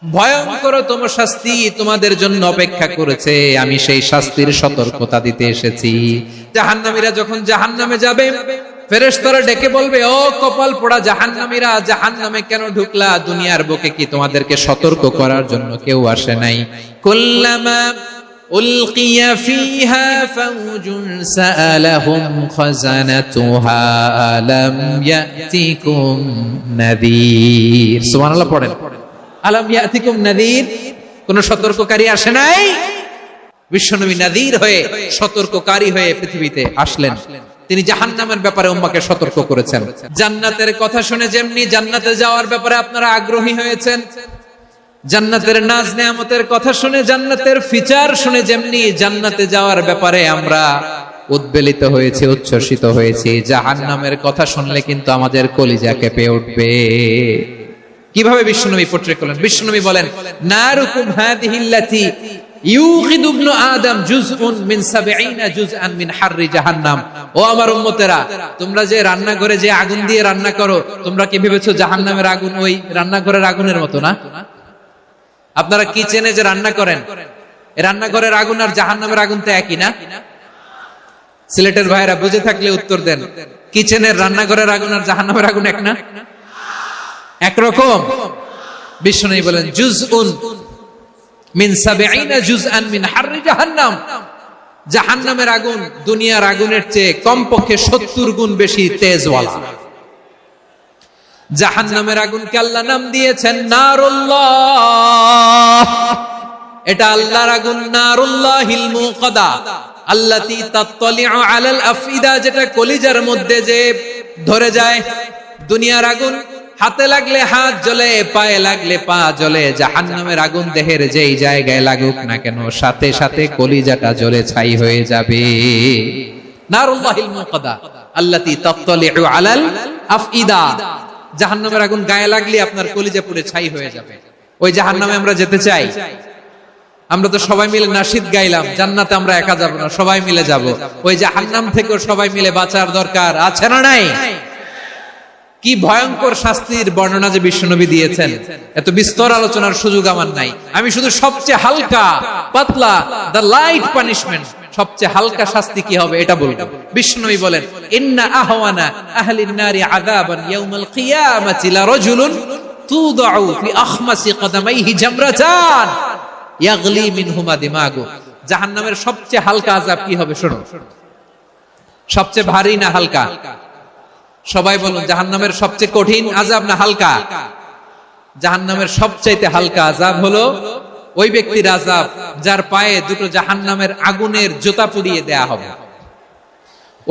ভয়ঙ্করতম শাস্তি তোমাদের জন্য অপেক্ষা করেছে, আমি সেই শাস্তির সতর্কতা দিতে এসেছি। জাহান্নামীরা যখন জাহান্নামে যাবে, ফেরেশতারা ডেকে বলবে, ও কপাল পোড়া জাহান্নামীরা, জাহান্নামে কেন ঢুকলা? দুনিয়ার বুকে কি তোমাদেরকে সতর্ক করার জন্য কেউ আসে নাই? কুল্লামা উলকিয়া ফিহা ফাওজুন সাআলাহুম খাযানাতুহা আলাম ইয়াতিকুম নাযীর। সুবহানাল্লাহ পড়েন। আলাম ইয়াতিকুম নাযীর, কোন সতর্ককারী আসে নাই? বিশ্বনবী নাযীর হয়ে, সতর্ককারী হয়ে পৃথিবীতে আসলেন। তিনি জাহান্নামের ব্যাপারে উম্মাহকে সতর্ক করেছেন। জান্নাতের কথা শুনে যেমনি জান্নাতে যাওয়ার ব্যাপারে আপনারা আগ্রহী হয়েছেন, জান্নাতের নাজ নেয়ামতের কথা শুনে, জান্নাতের ফিচার শুনে যেমনি জান্নাতে যাওয়ার ব্যাপারে আমরা উদ্বেলিত হয়েছি, উচ্ছ্বসিত হয়েছি, জাহান্নামের কথা শুনলে কিন্তু আমাদের কলিজা কেঁপে উঠবে। কিভাবে বিশ্বনবী পোট্রে করলেন? বিশ্বনবী বলেন, নারুকুম হাদিহিল্লাতি ইউকিদু ইবনু আদম জুজউন মিন 70 জুজআন মিন হাররি জাহান্নাম। ও আমার উম্মতেরা, তোমরা যে রান্নাঘরে যে আগুন দিয়ে রান্না করো, তোমরা কি ভেবেছো জাহান্নামের আগুন ওই রান্নাঘরের আগুনের মতো না? আপনারা কিচেনে যে রান্না করেন, এই রান্নাঘরের আগুন আর জাহান্নামের আগুন তো একই না? সিলেটের ভাইরা বুঝে থাকলে উত্তর দেন। কিচেনের রান্নাঘরের আগুন আর জাহান্নামের আগুন এক না? একরকম? বিশ্বনবী বলেন, জুজউন মিন 70 জুজআন মিন হাররি জাহান্নাম। জাহান্নামের আগুন দুনিয়ার আগুনের চেয়ে কমপক্ষে 70 গুণ বেশি তেজওয়ালা। জাহান্নামের আগুনকে আল্লাহ নাম দিয়েছেন নারুল্লাহ। এটা আল্লাহর আগুন, নারুল্লাহিল মুকাদা আল্লাতী তাত্তালিউ আলাল আফইদা, যেটা কলিজার মধ্যে যে ধরে যায়। দুনিয়ার আগুন হাতে লাগলে হাত জ্বলে, পায়ে লাগলে পা জ্বলে। জাহান্নামের আগুন দেহের যেই জায়গায় লাগুক না কেন, সাথে সাথে কলিজাটা জ্বলে ছাই হয়ে যাবে। নারুল্লাহিল মুকাদা আল্লাতী তাত্তালিউ আলাল আফইদা। জাহান্নামের আগুন গায়ে লাগলে আপনার কলিজা পুড়ে ছাই হয়ে যাবে। ওই জাহান্নামে আমরা যেতে চাই? আমরা তো সবাই মিলে নাশিদ গাইলাম, জান্নাতে আমরা একা যাব না, সবাই মিলে যাব। ওই জাহান্নাম থেকেও সবাই মিলে বাঁচার দরকার আছে না নাই? কি ভয়ঙ্কর শাস্তির বর্ণনা যে বিশ্বনবী দিয়েছেন, এত বিস্তর আলোচনার সুযোগ আমার নাই। আমি শুধু সবচেয়ে হালকা পাতলা, দ্য লাইট পানিশমেন্ট, সবচেয়ে হালকা শাস্তি কি হবে এটা বলবো। বিশ্বনবী বলেন, ইন্না আহওয়ানা আহলিন নারি আযাবান ইয়াউমাল কিয়ামাতি লা রাজুলুন তুদাউ ফি আখমাসি কদামাইহি জামরাতান ইয়াগলি মিনহুমা দিমাগু। জাহান্নামের সবচেয়ে হালকা আযাব কি হবে শোনো। সবচেয়ে ভারী না হালকা? সবাই বলুন, জাহান্নামের সবচেয়ে কঠিন আযাব না হালকা? জাহান্নামের সবচাইতে হালকা আযাব হলো ওই ব্যক্তির আযাব যার পায়ে দুটো জাহান্নামের আগুনের জুতা পুড়িয়ে দেয়া হবে।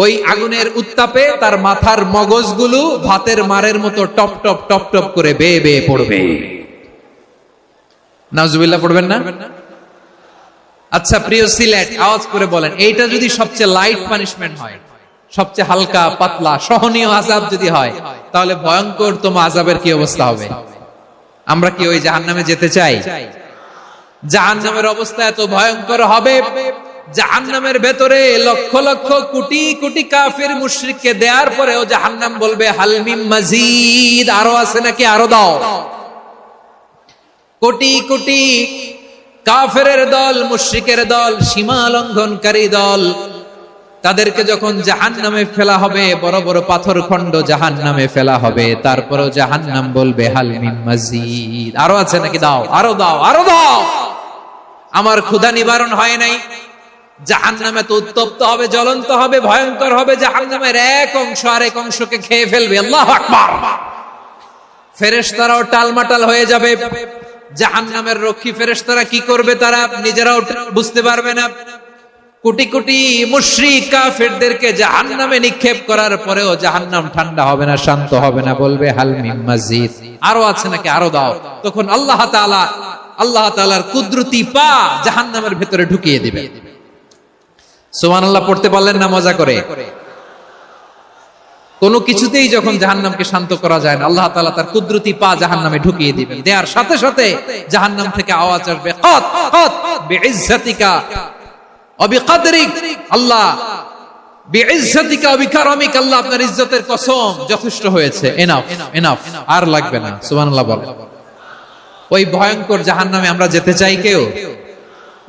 ওই আগুনের উত্তাপে তার মাথার মগজগুলো ভাতের মারের মতো টপ টপ টপ টপ করে বেয়ে বেয়ে পড়বে। নাউজুবিল্লাহ পড়বেন না? আচ্ছা প্রিয় সিলেট, আওয়াজ করে বলেন, এইটা যদি সবচেয়ে লাইট পানিশমেন্ট হয়, সবচেয়ে হালকা পাতলা সহনীয় আযাব যদি হয়, তাহলে ভয়ঙ্করতম আযাবের কি অবস্থা হবে? আমরা কি ওই জাহান্নামে যেতে চাই? জাহান্নামের অবস্থা এত ভয়ঙ্কর হবে, জাহান্নামের ভেতরে লক্ষ লক্ষ কোটি কোটি কাফির মুশরিককে দেওয়ার পরেও জাহান্নাম বলবে, হাল মিন মাজিদ, আরো আছে নাকি, আরো দাও। কোটি কোটি কাফেরের দল, মুশরিকের দল, সীমা লঙ্ঘনকারী দল, তাদেরকে যখন জাহান্নামে ফেলা হবে, বড় বড় পাথর খণ্ড জাহান্নামে ফেলা হবে, তারপরেও জাহান্নাম বলবে, হাল মিন মাজিদ, আরো আছে নাকি, দাও, আরো দাও, আরো দাও। আমার ক্ষুধা নিবারণ হয় নাই। জাহান্নামে তো উত্তপ্ত হবে, জ্বলন্ত হবে, ভয়ঙ্কর হবে। জাহান্নামের এক অংশ আরেক অংশকে খেয়ে ফেলবে। আল্লাহু আকবার। ফেরেশতারাও টালমাটাল হয়ে যাবে। জাহান্নামের রক্ষী ফেরেশতারা কি করবে তারা নিজেরাও বুঝতে পারবে না। কোটি কোটি মুশরিক কাফেরদেরকে জাহান্নামে নিক্ষেপ করার পরেও জাহান্নাম ঠান্ডা হবে না, শান্ত হবে না, বলবে হাল মিন মাজিদ, আরো আছে নাকি, আরো দাও। তখন আল্লাহ তাআলার কুদরতি পা জাহান্নামের ভেতরে ঢুকিয়ে দিবে। সুবহানাল্লাহ পড়তে পারলেন না মজা করে? কোন কিছুতেই যখন জাহান্নামকে শান্ত করা যায় না, আল্লাহ তাআলা তার কুদরতি পা জাহান্নামে ঢুকিয়ে দিবেন। দেয়ার সাথে সাথে জাহান্নাম থেকে আওয়াজ আসবে, কাত কাত বিইজ্জাতিকা ওয়া বিকদরিক, আল্লাহ বিইজ্জাতিকা ওয়া বিকারামিক, আল্লাহ আপনার ইজ্জতের কসম, যথেষ্ট হয়েছে, এনাফ এনাফ, আর লাগবে না। সুবহানাল্লাহ বলেন। ওই ভয়ঙ্কর জাহান্নামে আমরা যেতে চাই কেউ?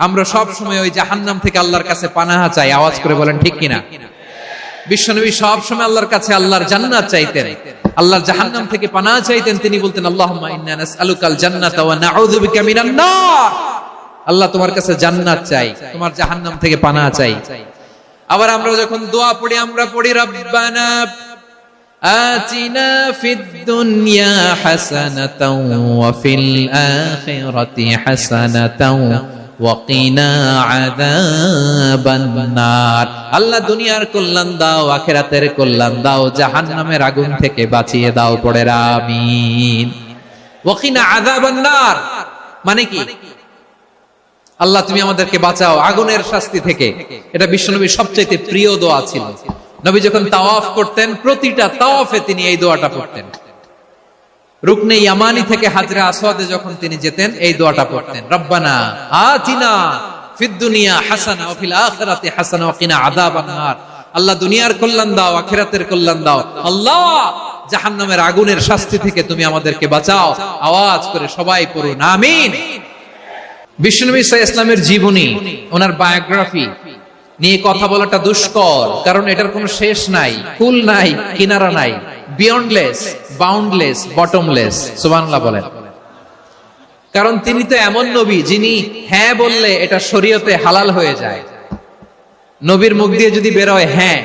আমরা সব সময় ওই জাহান্নাম থেকে আল্লাহর কাছে পানাহা চাই। আওয়াজ করে বলেন ঠিক কিনা? বিশ্বনবী সব সময় আল্লাহর কাছে আল্লাহর জান্নাত চাইতেন, আল্লাহর জাহান্নাম থেকে পানাহা চাইতেন। তিনি বলতেন আল্লাহুম্মা ইন্না নাসআলুকাল জান্নাতা ওয়া নাউযু বিকা মিনান নার। আল্লাহ তোমার কাছে জান্নাত চাই, তোমার জাহান্নাম থেকে পানাহা চাই। আবার আমরা যখন দোয়া পড়ি আমরা পড়ি রব্বানা আতিনা ফিদ দুনিয়া হাসানাতাও ওয়া ফিল আখিরাতি হাসানাতাও ওয়া কিনা আযাবান নার। আল্লাহ দুনিয়ার কল্যাণ দাও, আখিরাতের কল্যাণ দাও, জাহান্নামের আগুন থেকে বাঁচিয়ে দাও। পড়ে আমিন। ওয়া কিনা আযাবান নার মানে কি? আল্লাহ তুমি আমাদেরকে বাঁচাও আগুনের শাস্তি থেকে। এটা বিশ্বনবীর সবচেয়ে প্রিয় দোয়া ছিল। নবী যখন তাওয়াফ করতেন প্রতিটা তাওয়াফে তিনি এই দোয়াটা পড়তেন। রুকনে ইয়ামানি থেকে হাজরে আসওয়াদে যখন তিনি যেতেন এই দোয়াটা পড়তেন, রব্বানা আতিনা ফিদ দুনিয়া হাসানা ওয়া ফিল আখিরাতি হাসানা ওয়া কিনা আযাবান নার। আল্লাহ দুনিয়ার কল্যাণ দাও, আখিরাতের কল্যাণ দাও। আল্লাহ জাহান্নামের আগুনের শাস্তি থেকে তুমি আমাদেরকে বাঁচাও। আওয়াজ করে সবাই পড়ুন আমিন। বিশ্বনবী সাল্লাল্লাহু আলাইহি ওয়াসাল্লামের জীবনী, ওনার বায়োগ্রাফি নিয়ে কথা বলাটা দুষ্কর, কারণ এটার কোনো শেষ নাই, কুল নাই, কিনারা নাই, বিয়ন্ডলেস, বাউন্ডলেস, বটমলেস। সুবহানাল্লাহ বলেন। কারণ তিনি তো এমন নবী যিনি হ্যাঁ বললে এটা শরীয়তে হালাল হয়ে যায়। নবীর মুখ দিয়ে যদি বের হয় হ্যাঁ,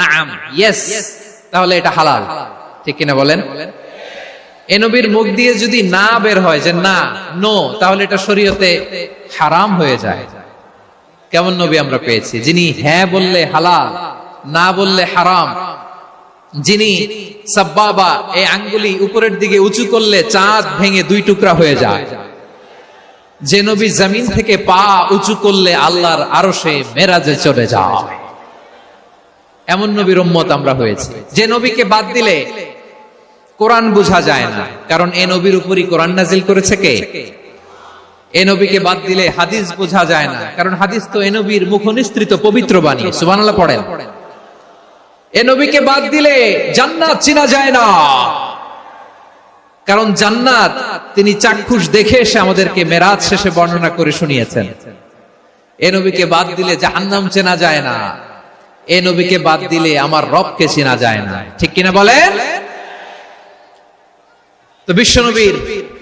নাম, ইয়েস, তাহলে এটা হালাল। ঠিক কিনা বলেন? এ নবীর মুখ দিয়ে যদি না বের হয় যে না, নো, তাহলে এটা শরীয়তে হারাম হয়ে যায়। কেমন নবী আমরা পেয়েছি যিনি হ্যাঁ বললে হালাল, না বললে হারাম, যিনি সাব্বাবা এই আঙ্গুলি উপরের দিকে উঁচু করলে চাঁদ ভেঙে দুই টুকরা হয়ে যায়, যে নবী জমিন থেকে পা উঁচু করলে আল্লাহর আরশে মেরাজে চলে যায়, এমন নবীর উম্মত আমরা হয়েছি। যে নবীকে বাদ দিলে কোরআন বোঝা যায় না, কারণ এ নবীর উপরই কোরআন নাজিল করেছে কে? এ নবীকে বাদ দিলে হাদিস বোঝা যায় না, কারণ হাদিস তো এ নবীর মুখনিসৃত পবিত্র বাণী। সুবহানাল্লাহ পড়েন। এ নবীকে বাদ দিলে জান্নাত চিনা যায় না, কারণ জান্নাত তিনি চাক্ষুষ দেখে এসে আমাদেরকে মেরাজ শেষে বর্ণনা করে শুনিয়েছেন। এ নবীকে বাদ দিলে জাহান্নাম চেনা যায় না, এ নবীকে বাদ দিলে আমার রবকে চেনা যায় না। ঠিক কিনা বলেন? তো বিশ্বনবীর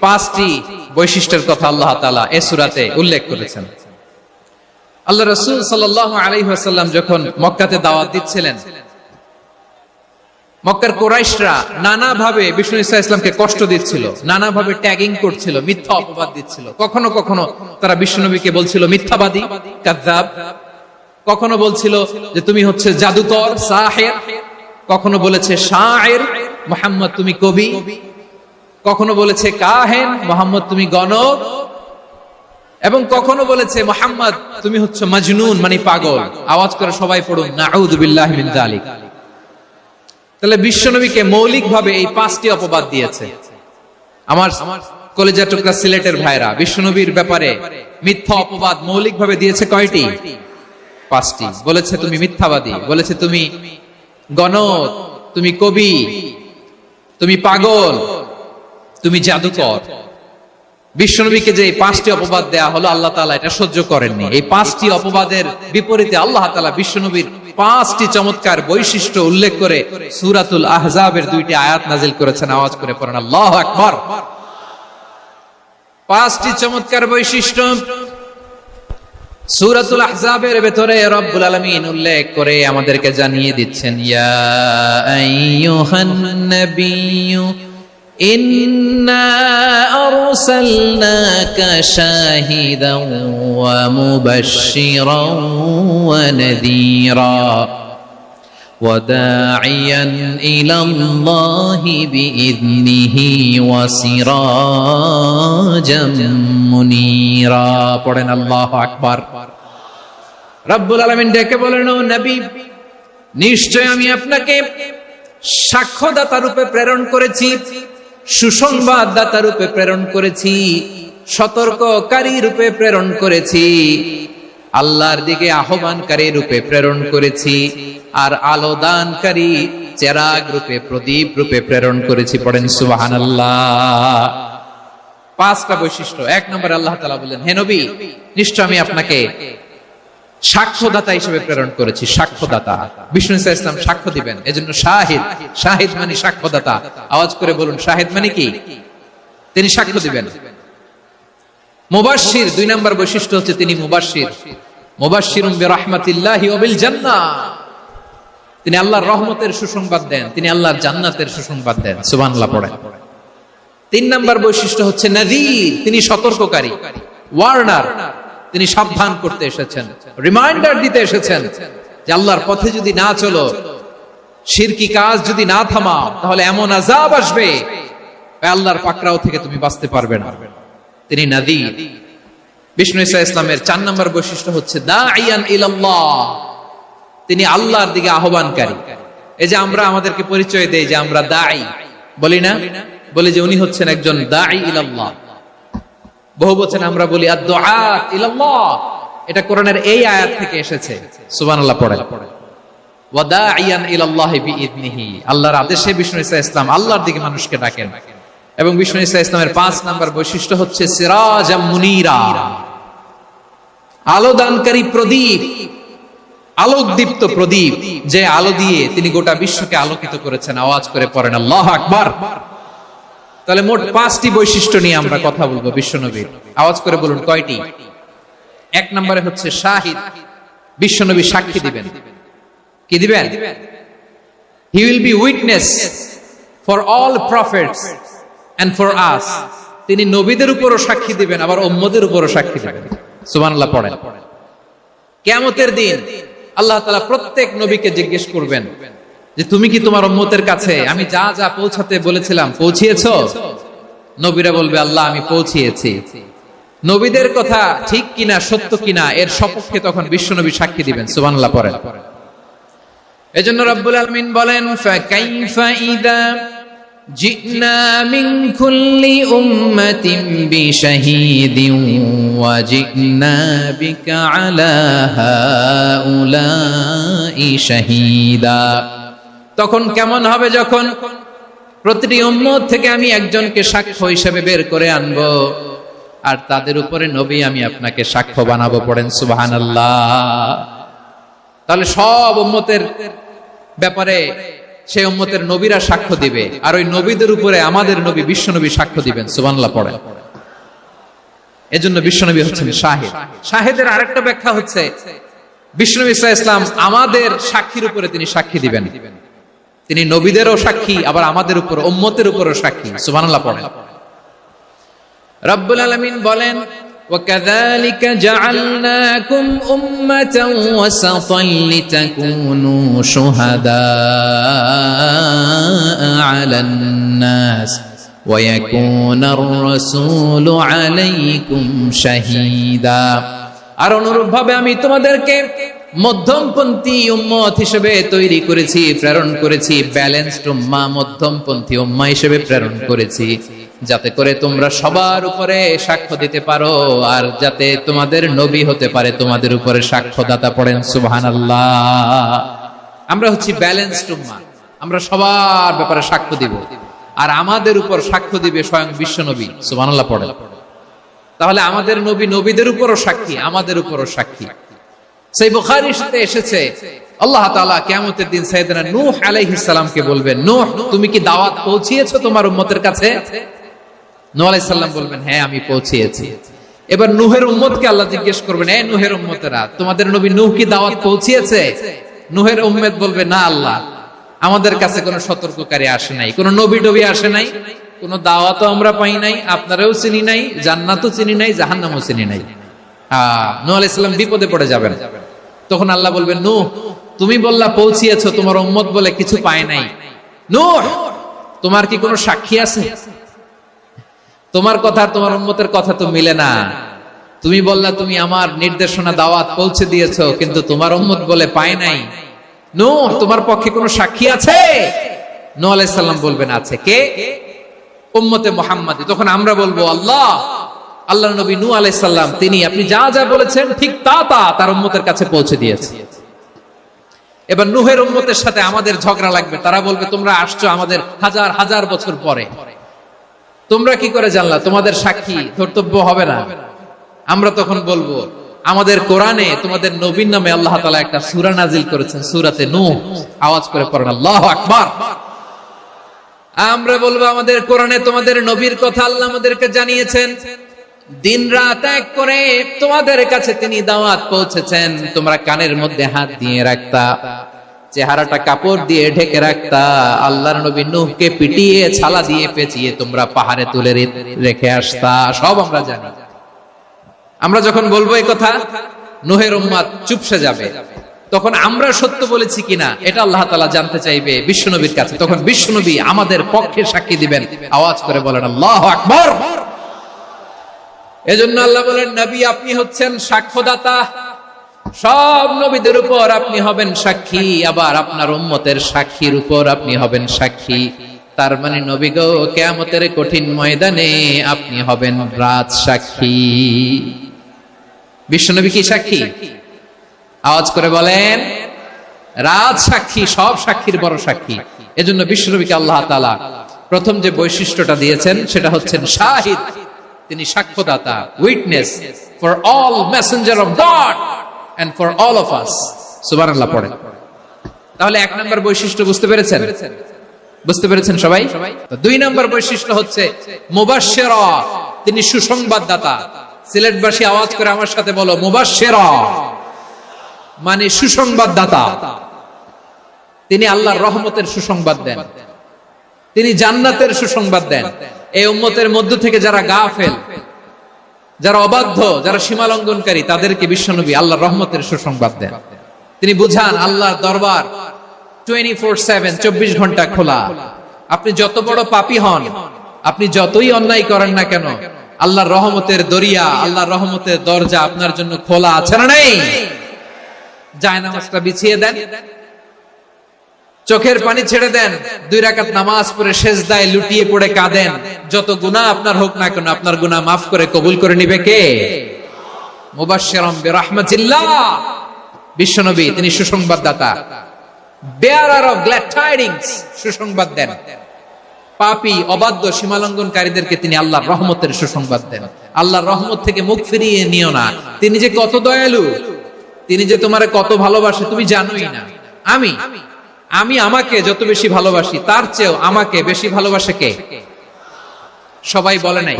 5টি বৈশিষ্ট্যের কথা আল্লাহ তাআলা এই সূরাতে উল্লেখ করেছেন। আল্লাহ রাসূল সাল্লাল্লাহু আলাইহি ওয়াসাল্লাম যখন মক্কাতে দাওয়াত দিচ্ছিলেন, মক্কার কুরাইশরা নানাভাবে বিষ্ণু ঈসা ইসলামকে কষ্ট দিচ্ছিল, নানাভাবে ট্যাগিং করছিল, মিথ্যা অপবাদ দিচ্ছিল। কখনো কখনো তারা বিশ্বনবীকে বলছিল মিথ্যাবাদী, কাযযাব। কখনো বলছিল যে তুমি হচ্ছে জাদুকর, সাহির। কখনো বলেছে শায়ের, মুহাম্মদ তুমি কবি। কখনো বলেছে কাহেন, মুহাম্মদ তুমি গণক। এবং কখনো বলেছে মুহাম্মদ তুমি হচ্ছে মাজনুন, মানে পাগল। আওয়াজ করে সবাই পড়ুন নাউযু বিল্লাহি মিন যালিক। তাহলে বিশ্বনবীকে মৌলিকভাবে এই 5টি অপবাদ দিয়েছে। আমার কলেজা টুকরা সিলেটের ভাইরা, বিশ্বনবীর ব্যাপারে মিথ্যা অপবাদ মৌলিকভাবে দিয়েছে কয়টি? 5টি। বলেছে তুমি মিথ্যাবাদী, বলেছে তুমি গণক, তুমি কবি, তুমি পাগল, তুমি জাদুকর। বিশ্বনবীকে যে 5টি অপবাদ দেয়া হলো, আল্লাহ তাআলা এটা সহ্য করেননি। এই 5টি অপবাদের বিপরীতে আল্লাহ তাআলা বিশ্বনবীর 5টি চমৎকার বৈশিষ্ট্য উল্লেখ করে সূরাতুল আহজাবের 2টি আয়াত নাজিল করেছেন। আওয়াজ করে পড়েন আল্লাহু আকবার। 5টি চমৎকার বৈশিষ্ট্য সূরাতুল আহজাবের ভেতরে রব্বুল আলামিন উল্লেখ করে আমাদেরকে জানিয়ে দিচ্ছেন, ইয়া আইয়ুহান নাবিয়্যু ইন্না আরসালনাকা শাহিদান ওয়া মুবাশশিরান ওয়া নাযীরা ওয়া দাঈয়ান ইলাল্লাহি বিইذনিহি ওয়া সিরাজাম মুনীরা। পড়েন আল্লাহু আকবার। রব্বুল আলামিন ডেকে বলেন, ও নবী, নিশ্চয় আমি আপনাকে সাক্ষ্যদাতা রূপে প্রেরণ করেছি, সুসংবাদদাতা রূপে প্রেরণ করেছি, সতর্ককারী রূপে প্রেরণ করেছি, আল্লাহর দিকে আহ্বানকারী রূপে প্রেরণ করেছি, আর আলো দানকারী চেরাগ রূপে, প্রদীপ রূপে প্রেরণ করেছি। পড়েন সুবহানাল্লাহ। পাঁচটা বৈশিষ্ট্য। এক নম্বরে আল্লাহ তাআলা বললেন, হে নবী, নিশ্চয় আমি আপনাকে সাক্ষ্যদাতা হিসেবে প্রেরণ করেছি। সাক্ষ্যদাতা, বিষ্ণু ইসা ইসলাম সাক্ষ্য দিবেন, এজন্য শাহিদ। শাহিদ মানে সাক্ষ্যদাতা। আওয়াজ করে বলুন, শাহিদ মানে কি? তিনি সাক্ষ্য দিবেন। মুবাশশির, দুই নম্বর বৈশিষ্ট্য হচ্ছে তিনি মুবাশশির। মুবাশশিরুম বিরাহমাতিল্লাহি ওয়া বিল জান্নাহ, তিনি আল্লাহর রহমতের সুসংবাদ দেন, তিনি আল্লাহর জান্নাতের সুসংবাদ দেন। সুবহানাল্লাহ পড়েন। তিন নম্বর বৈশিষ্ট্য হচ্ছে নাযীর, তিনি সতর্ককারী, ওয়ার্নার, তিনি সাবধান করতে এসেছেন, রিমাইন্ডার দিতে এসেছেন যে আল্লাহর পথে যদি না চলো, শিরকি কাজ যদি না থামাও, তাহলে এমন আযাব আসবে আল্লাহর পাকড়াও থেকে তুমি বাঁচতে পারবে না। তিনি নাযীর। বিষ্ণু ইসা ইসলামের চার নম্বর বৈশিষ্ট্য হচ্ছে দাঈয়ান ইলাল্লাহ, তিনি আল্লাহর দিকে আহ্বানকারী। এই যে আমরা আমাদেরকে পরিচয় দেই যে আমরা দাঈ, বলি না? বলি যে উনি হচ্ছেন একজন দাঈ ইলাল্লাহ। বহু বচনে আমরা বলি আদ-দুআত ইলাল্লাহ, এটা কোরআনের এই আয়াত থেকে এসেছে। সুবহানাল্লাহ পড়েন। ওয়া দাঈয়ান ইলাল্লাহি বিইذনিহি, আল্লাহর আদেশে বিষ্ণু ইসা ইসলাম আল্লাহর দিকে মানুষকে ডাকেন। এবং বিষ্ণু ইসা ইসলামের 5 নম্বর বৈশিষ্ট্য হচ্ছে সিরাজাম মুনীরা, আলোদানকারী প্রদীপ, আলোকদীপ্ত প্রদীপ, যে আলো দিয়ে তিনি গোটা বিশ্বকে আলোকিত করেছেন। আওয়াজ করে পড়েন আল্লাহু আকবার। তাহলে মোট 5টি বৈশিষ্ট্য নিয়ে আমরা কথা বলবো বিশ্বনবীর। আওয়াজ করে বলুন কয়টি? এক নম্বরে হচ্ছে শাহিদ, বিশ্বনবী সাক্ষী দিবেন। কি দিবেন? He will be witness for all prophets and for us, তিনি নবীদের উপরও সাক্ষী দিবেন, আবার উম্মতের উপরও সাক্ষী দিবেন। সুবহানাল্লাহ পড়েন। কিয়ামতের দিন আল্লাহ তাআলা প্রত্যেক নবীকে জিজ্ঞেস করবেন যে তুমি কি তোমার উম্মতের কাছে আমি যা যা পৌঁছাতে বলেছিলাম পৌঁছিয়েছো? নবীরা বলবে আল্লাহ আমি পৌঁছিয়েছি। নবীদের কথা ঠিক কিনা, সত্য কিনা, এর সপক্ষে তখন বিশ্বনবী সাক্ষী দিবেন। সুবহানাল্লাহ পড়েন। এজন্য রব্বুল আলামিন বলেন, ফাকাইফা ইযা জিনা মিন কুল্লি উম্মাতিন বিশাহীদিন ওয়া জিনা বিকা আলা হাউলাই শাহীদা। তখন কেমন হবে যখন প্রতিটি উম্মত থেকে আমি একজনকে সাক্ষ্য হিসেবে বের করে আনবো, আর তাদের উপরে নবী আমি আপনাকে সাক্ষ্য বানাবো। পড়েন সুবহানাল্লাহ। তাহলে সব উম্মতের ব্যাপারে সেই উম্মতের নবীরা সাক্ষ্য দিবে, আর ওই নবীদের উপরে আমাদের নবী বিশ্বনবী সাক্ষ্য দিবেন। সুবহানাল্লাহ পড়েন। এজন্য বিশ্বনবী হচ্ছেন শাহিদ। শাহিদের আরেকটা ব্যাখ্যা হচ্ছে বিশ্বনবী সাল্লাল্লাহু আলাইহি ওয়াসাল্লাম আমাদের সাক্ষীর উপরে তিনি সাক্ষী দিবেন। তিনি নবীদেরও সাক্ষী, আবার আমাদের উপর উম্মতের উপরও সাক্ষী। সুবহানাল্লাহ পড়েন। রব্বুল আলামিন বলেন, وَكَذَلِكَ جَعَلْنَاكُمْ أُمَّةً وَسَطًا لِتَكُونُوا شُهَدَاءَ عَلَى النَّاسِ وَيَكُونَ الرَّسُولُ عَلَيْكُمْ شَهِيدًا। আর অনুরূপভাবে আমি তোমাদেরকে মধ্যমপন্থী উম্মত হিসেবে তৈরি করেছি, প্রেরণ করেছি। ব্যালেন্সড উম্মাহ, মধ্যমপন্থী উম্মাহ হিসেবে প্রেরণ করেছি, যাতে করে তোমরা সবার উপরে সাক্ষ্য দিতে পারো, আর যাতে তোমাদের নবী হতে পারে তোমাদের উপরে সাক্ষ্যদাতা। পড়েন সুবহানাল্লাহ। আমরা হচ্ছি ব্যালেন্সড উম্মাহ, আমরা সবার ব্যাপারে সাক্ষ্য দিব, আর আমাদের উপর সাক্ষ্য দিবে স্বয়ং বিশ্বনবী। সুবহানাল্লাহ পড়েন। তাহলে আমাদের নবী নবীদের উপরও সাক্ষী, আমাদের উপরও সাক্ষী। সেই বুখারীর সাথে এসেছে আল্লাহ তাআলা কিয়ামতের দিন সাইয়েদনা নূহ আলাইহিস সালামকে বলবেন, নূহ তুমি কি দাওয়াত পৌঁছিয়েছো তোমার উম্মতের কাছে? নূহ আলাইহিস সালাম বলবেন, হ্যাঁ আমি পৌঁছিয়েছি। এবার নূহের উম্মতকে আল্লাহ জিজ্ঞেস করবেন, এই নূহের উম্মতেরা, তোমাদের নবী নূহ কি দাওয়াত পৌঁছিয়েছে? নূহের উম্মত বলবে, না আল্লাহ, আমাদের কাছে কোনো সতর্ককারী আসে নাই, কোনো নবী টবি আসে নাই, কোনো দাওয়াতও আমরা পাই নাই, আপনারাও চিনি নাই, জান্নাতও চিনি নাই, জাহান্নামও চিনি নাই। নূহ আলাইহিস সালাম বিপদে পড়ে যাবেন। তখন আল্লাহ বলবেন, নূহ তুমি বললা পৌঁছিয়েছো, তোমার উম্মত বলে কিছু পায় নাই। নূহ তোমার কি কোনো সাক্ষী আছে? তোমার কথা তোমার উম্মতের কথা তো মিলে না। তুমি বললা তুমি আমার নির্দেশনা দাওয়াত পৌঁছে দিয়েছো, কিন্তু তোমার উম্মত বলে পায় নাই। নূহ তোমার পক্ষে কোনো সাক্ষী আছে? নূহ আলাইহিস সালাম বলবেন, আছে। কে? উম্মতে মুহাম্মাদী। তখন আমরা বলবো, আল্লাহ, আল্লাহর নবী নূহ আলাইহিস সালাম তিনি আপনি যা যা বলেছেন ঠিক তা তা তার উম্মতের কাছে পৌঁছে দিয়েছে। এবার নূহের উম্মতের সাথে আমাদের ঝগড়া লাগবে। তারা বলবে, তোমরা আসছো আমাদের হাজার হাজার বছর পরে, তোমরা কি করে জানলা? তোমাদের সাক্ষী ধর্তব্য হবে না? আমরা তখন বলবো, আমাদের কোরআনে তোমাদের নবীর নামে আল্লাহ তাআলা একটা সূরা নাজিল করেছেন, সূরাতে নূহ। আওয়াজ করে পড়েন আল্লাহু আকবার। আমরা বলবো, আমাদের কোরআনে তোমাদের নবীর কথা আল্লাহ আমাদেরকে জানিয়েছেন, দিন রাত এক করে তোমাদের কাছে তিনি দাওয়াত পৌঁছেছেন। তোমরা কানের মধ্যে হাত দিয়ে রাখতা, চেহারাটা কাপড় দিয়ে ঢেকে রাখতা, আল্লাহর নবী নূহকে পিটিয়ে ছালা দিয়ে পেঁচিয়ে তোমরা পাহাড়ে তুলে রেখে আসতা। সব আমরা জানি। আমরা যখন বলবো এই কথা, নূহের উম্মত চুপসে যাবে। তখন আমরা সত্য বলেছি কিনা এটা আল্লাহ তাআলা জানতে চাইবে বিশ্বনবীর কাছে। তখন বিশ্বনবী আমাদের পক্ষে সাক্ষী দিবেন। আওয়াজ করে বলেন আল্লাহু আকবার। এজন্য আল্লাহ বলেন, নবী আপনি হচ্ছেন সাক্ষ্যদাতা, সব নবীদের উপর আপনি হবেন সাক্ষী, আবার আপনার উম্মতের সাক্ষীর উপর আপনি হবেন সাক্ষী। তার মানে নবী গো, কিয়ামতের কঠিন ময়দানে আপনি হবেন রাজ সাক্ষী। বিশ্বনবী কি সাক্ষী? আওয়াজ করে বলেন, রাজ সাক্ষী, সব সাক্ষীর বড় সাক্ষী। এজন্য বিশ্বনবীকে আল্লাহ তাআলা প্রথম যে বৈশিষ্ট্যটা দিয়েছেন সেটা হচ্ছেন শাহিদ। তিনি সাক্ষ্যদাতা, witness for all messenger of God and for all of us. সুবহানাল্লাহ পড়েন। তাহলে এক নম্বর বৈশিষ্ট্য বুঝতে পেরেছেন? বুঝতে পেরেছেন সবাই? দুই নম্বর বৈশিষ্ট্য হচ্ছে মুবাশশিরা, তিনি সুসংবাদদাতা। সিলেটবাসী আওয়াজ করে আমার সাথে বলো, মুবাশশিরা মানে সুসংবাদদাতা। তিনি আল্লাহর রহমতের সুসংবাদ দেন, তিনি জান্নাতের সুসংবাদ দেন। এই উম্মতের মধ্য থেকে যারা গাফেল, যারা অবাধ্য, যারা সীমালঙ্ঘনকারী, তাদেরকে বিশ্বনবী আল্লাহর রহমতের সুসংবাদ দেন। তিনি বুঝান আল্লাহর দরবার 24/7, 24 ঘন্টা খোলা। আপনি যত বড় পাপী হন, আপনি যতই অন্যায় করেন না কেন, আল্লাহর রহমতের দরিয়া, আল্লাহর রহমতের দরজা আপনার জন্য খোলা আছে না নেই? জায়নামাজটা বিছিয়ে দেন, চোখের পানি ছেড়ে দেন, 2 রাকাত নামাজ পড়ে সেজদায় লুটিয়ে পড়ে কাঁদেন। যত গুনাহ আপনার হোক না কেন, আপনার গুনাহ মাফ করে কবুল করে নিবে কে? মুবাশশিরাম বিরাহমাতিল্লাহ। বিশ্বনবী তিনি সুসংবাদদাতা, বেয়ারার অফ গ্ল্যাড টাইডিংস, সুসংবাদ দেন। পাপী, অবাধ্য, সীমালঙ্ঘনকারীদেরকে তিনি আল্লাহর রহমতের সুসংবাদ দেন। আল্লাহর রহমত থেকে মুখ ফিরিয়ে নিও না। তিনি যে কত দয়ালু, তিনি যে তোমারে কত ভালোবাসে তুমি জানোই না। আমি আমাকে যত বেশি ভালোবাসি, তার চেয়েও আমাকে বেশি ভালোবাসে কে? সবাই বলে নাই,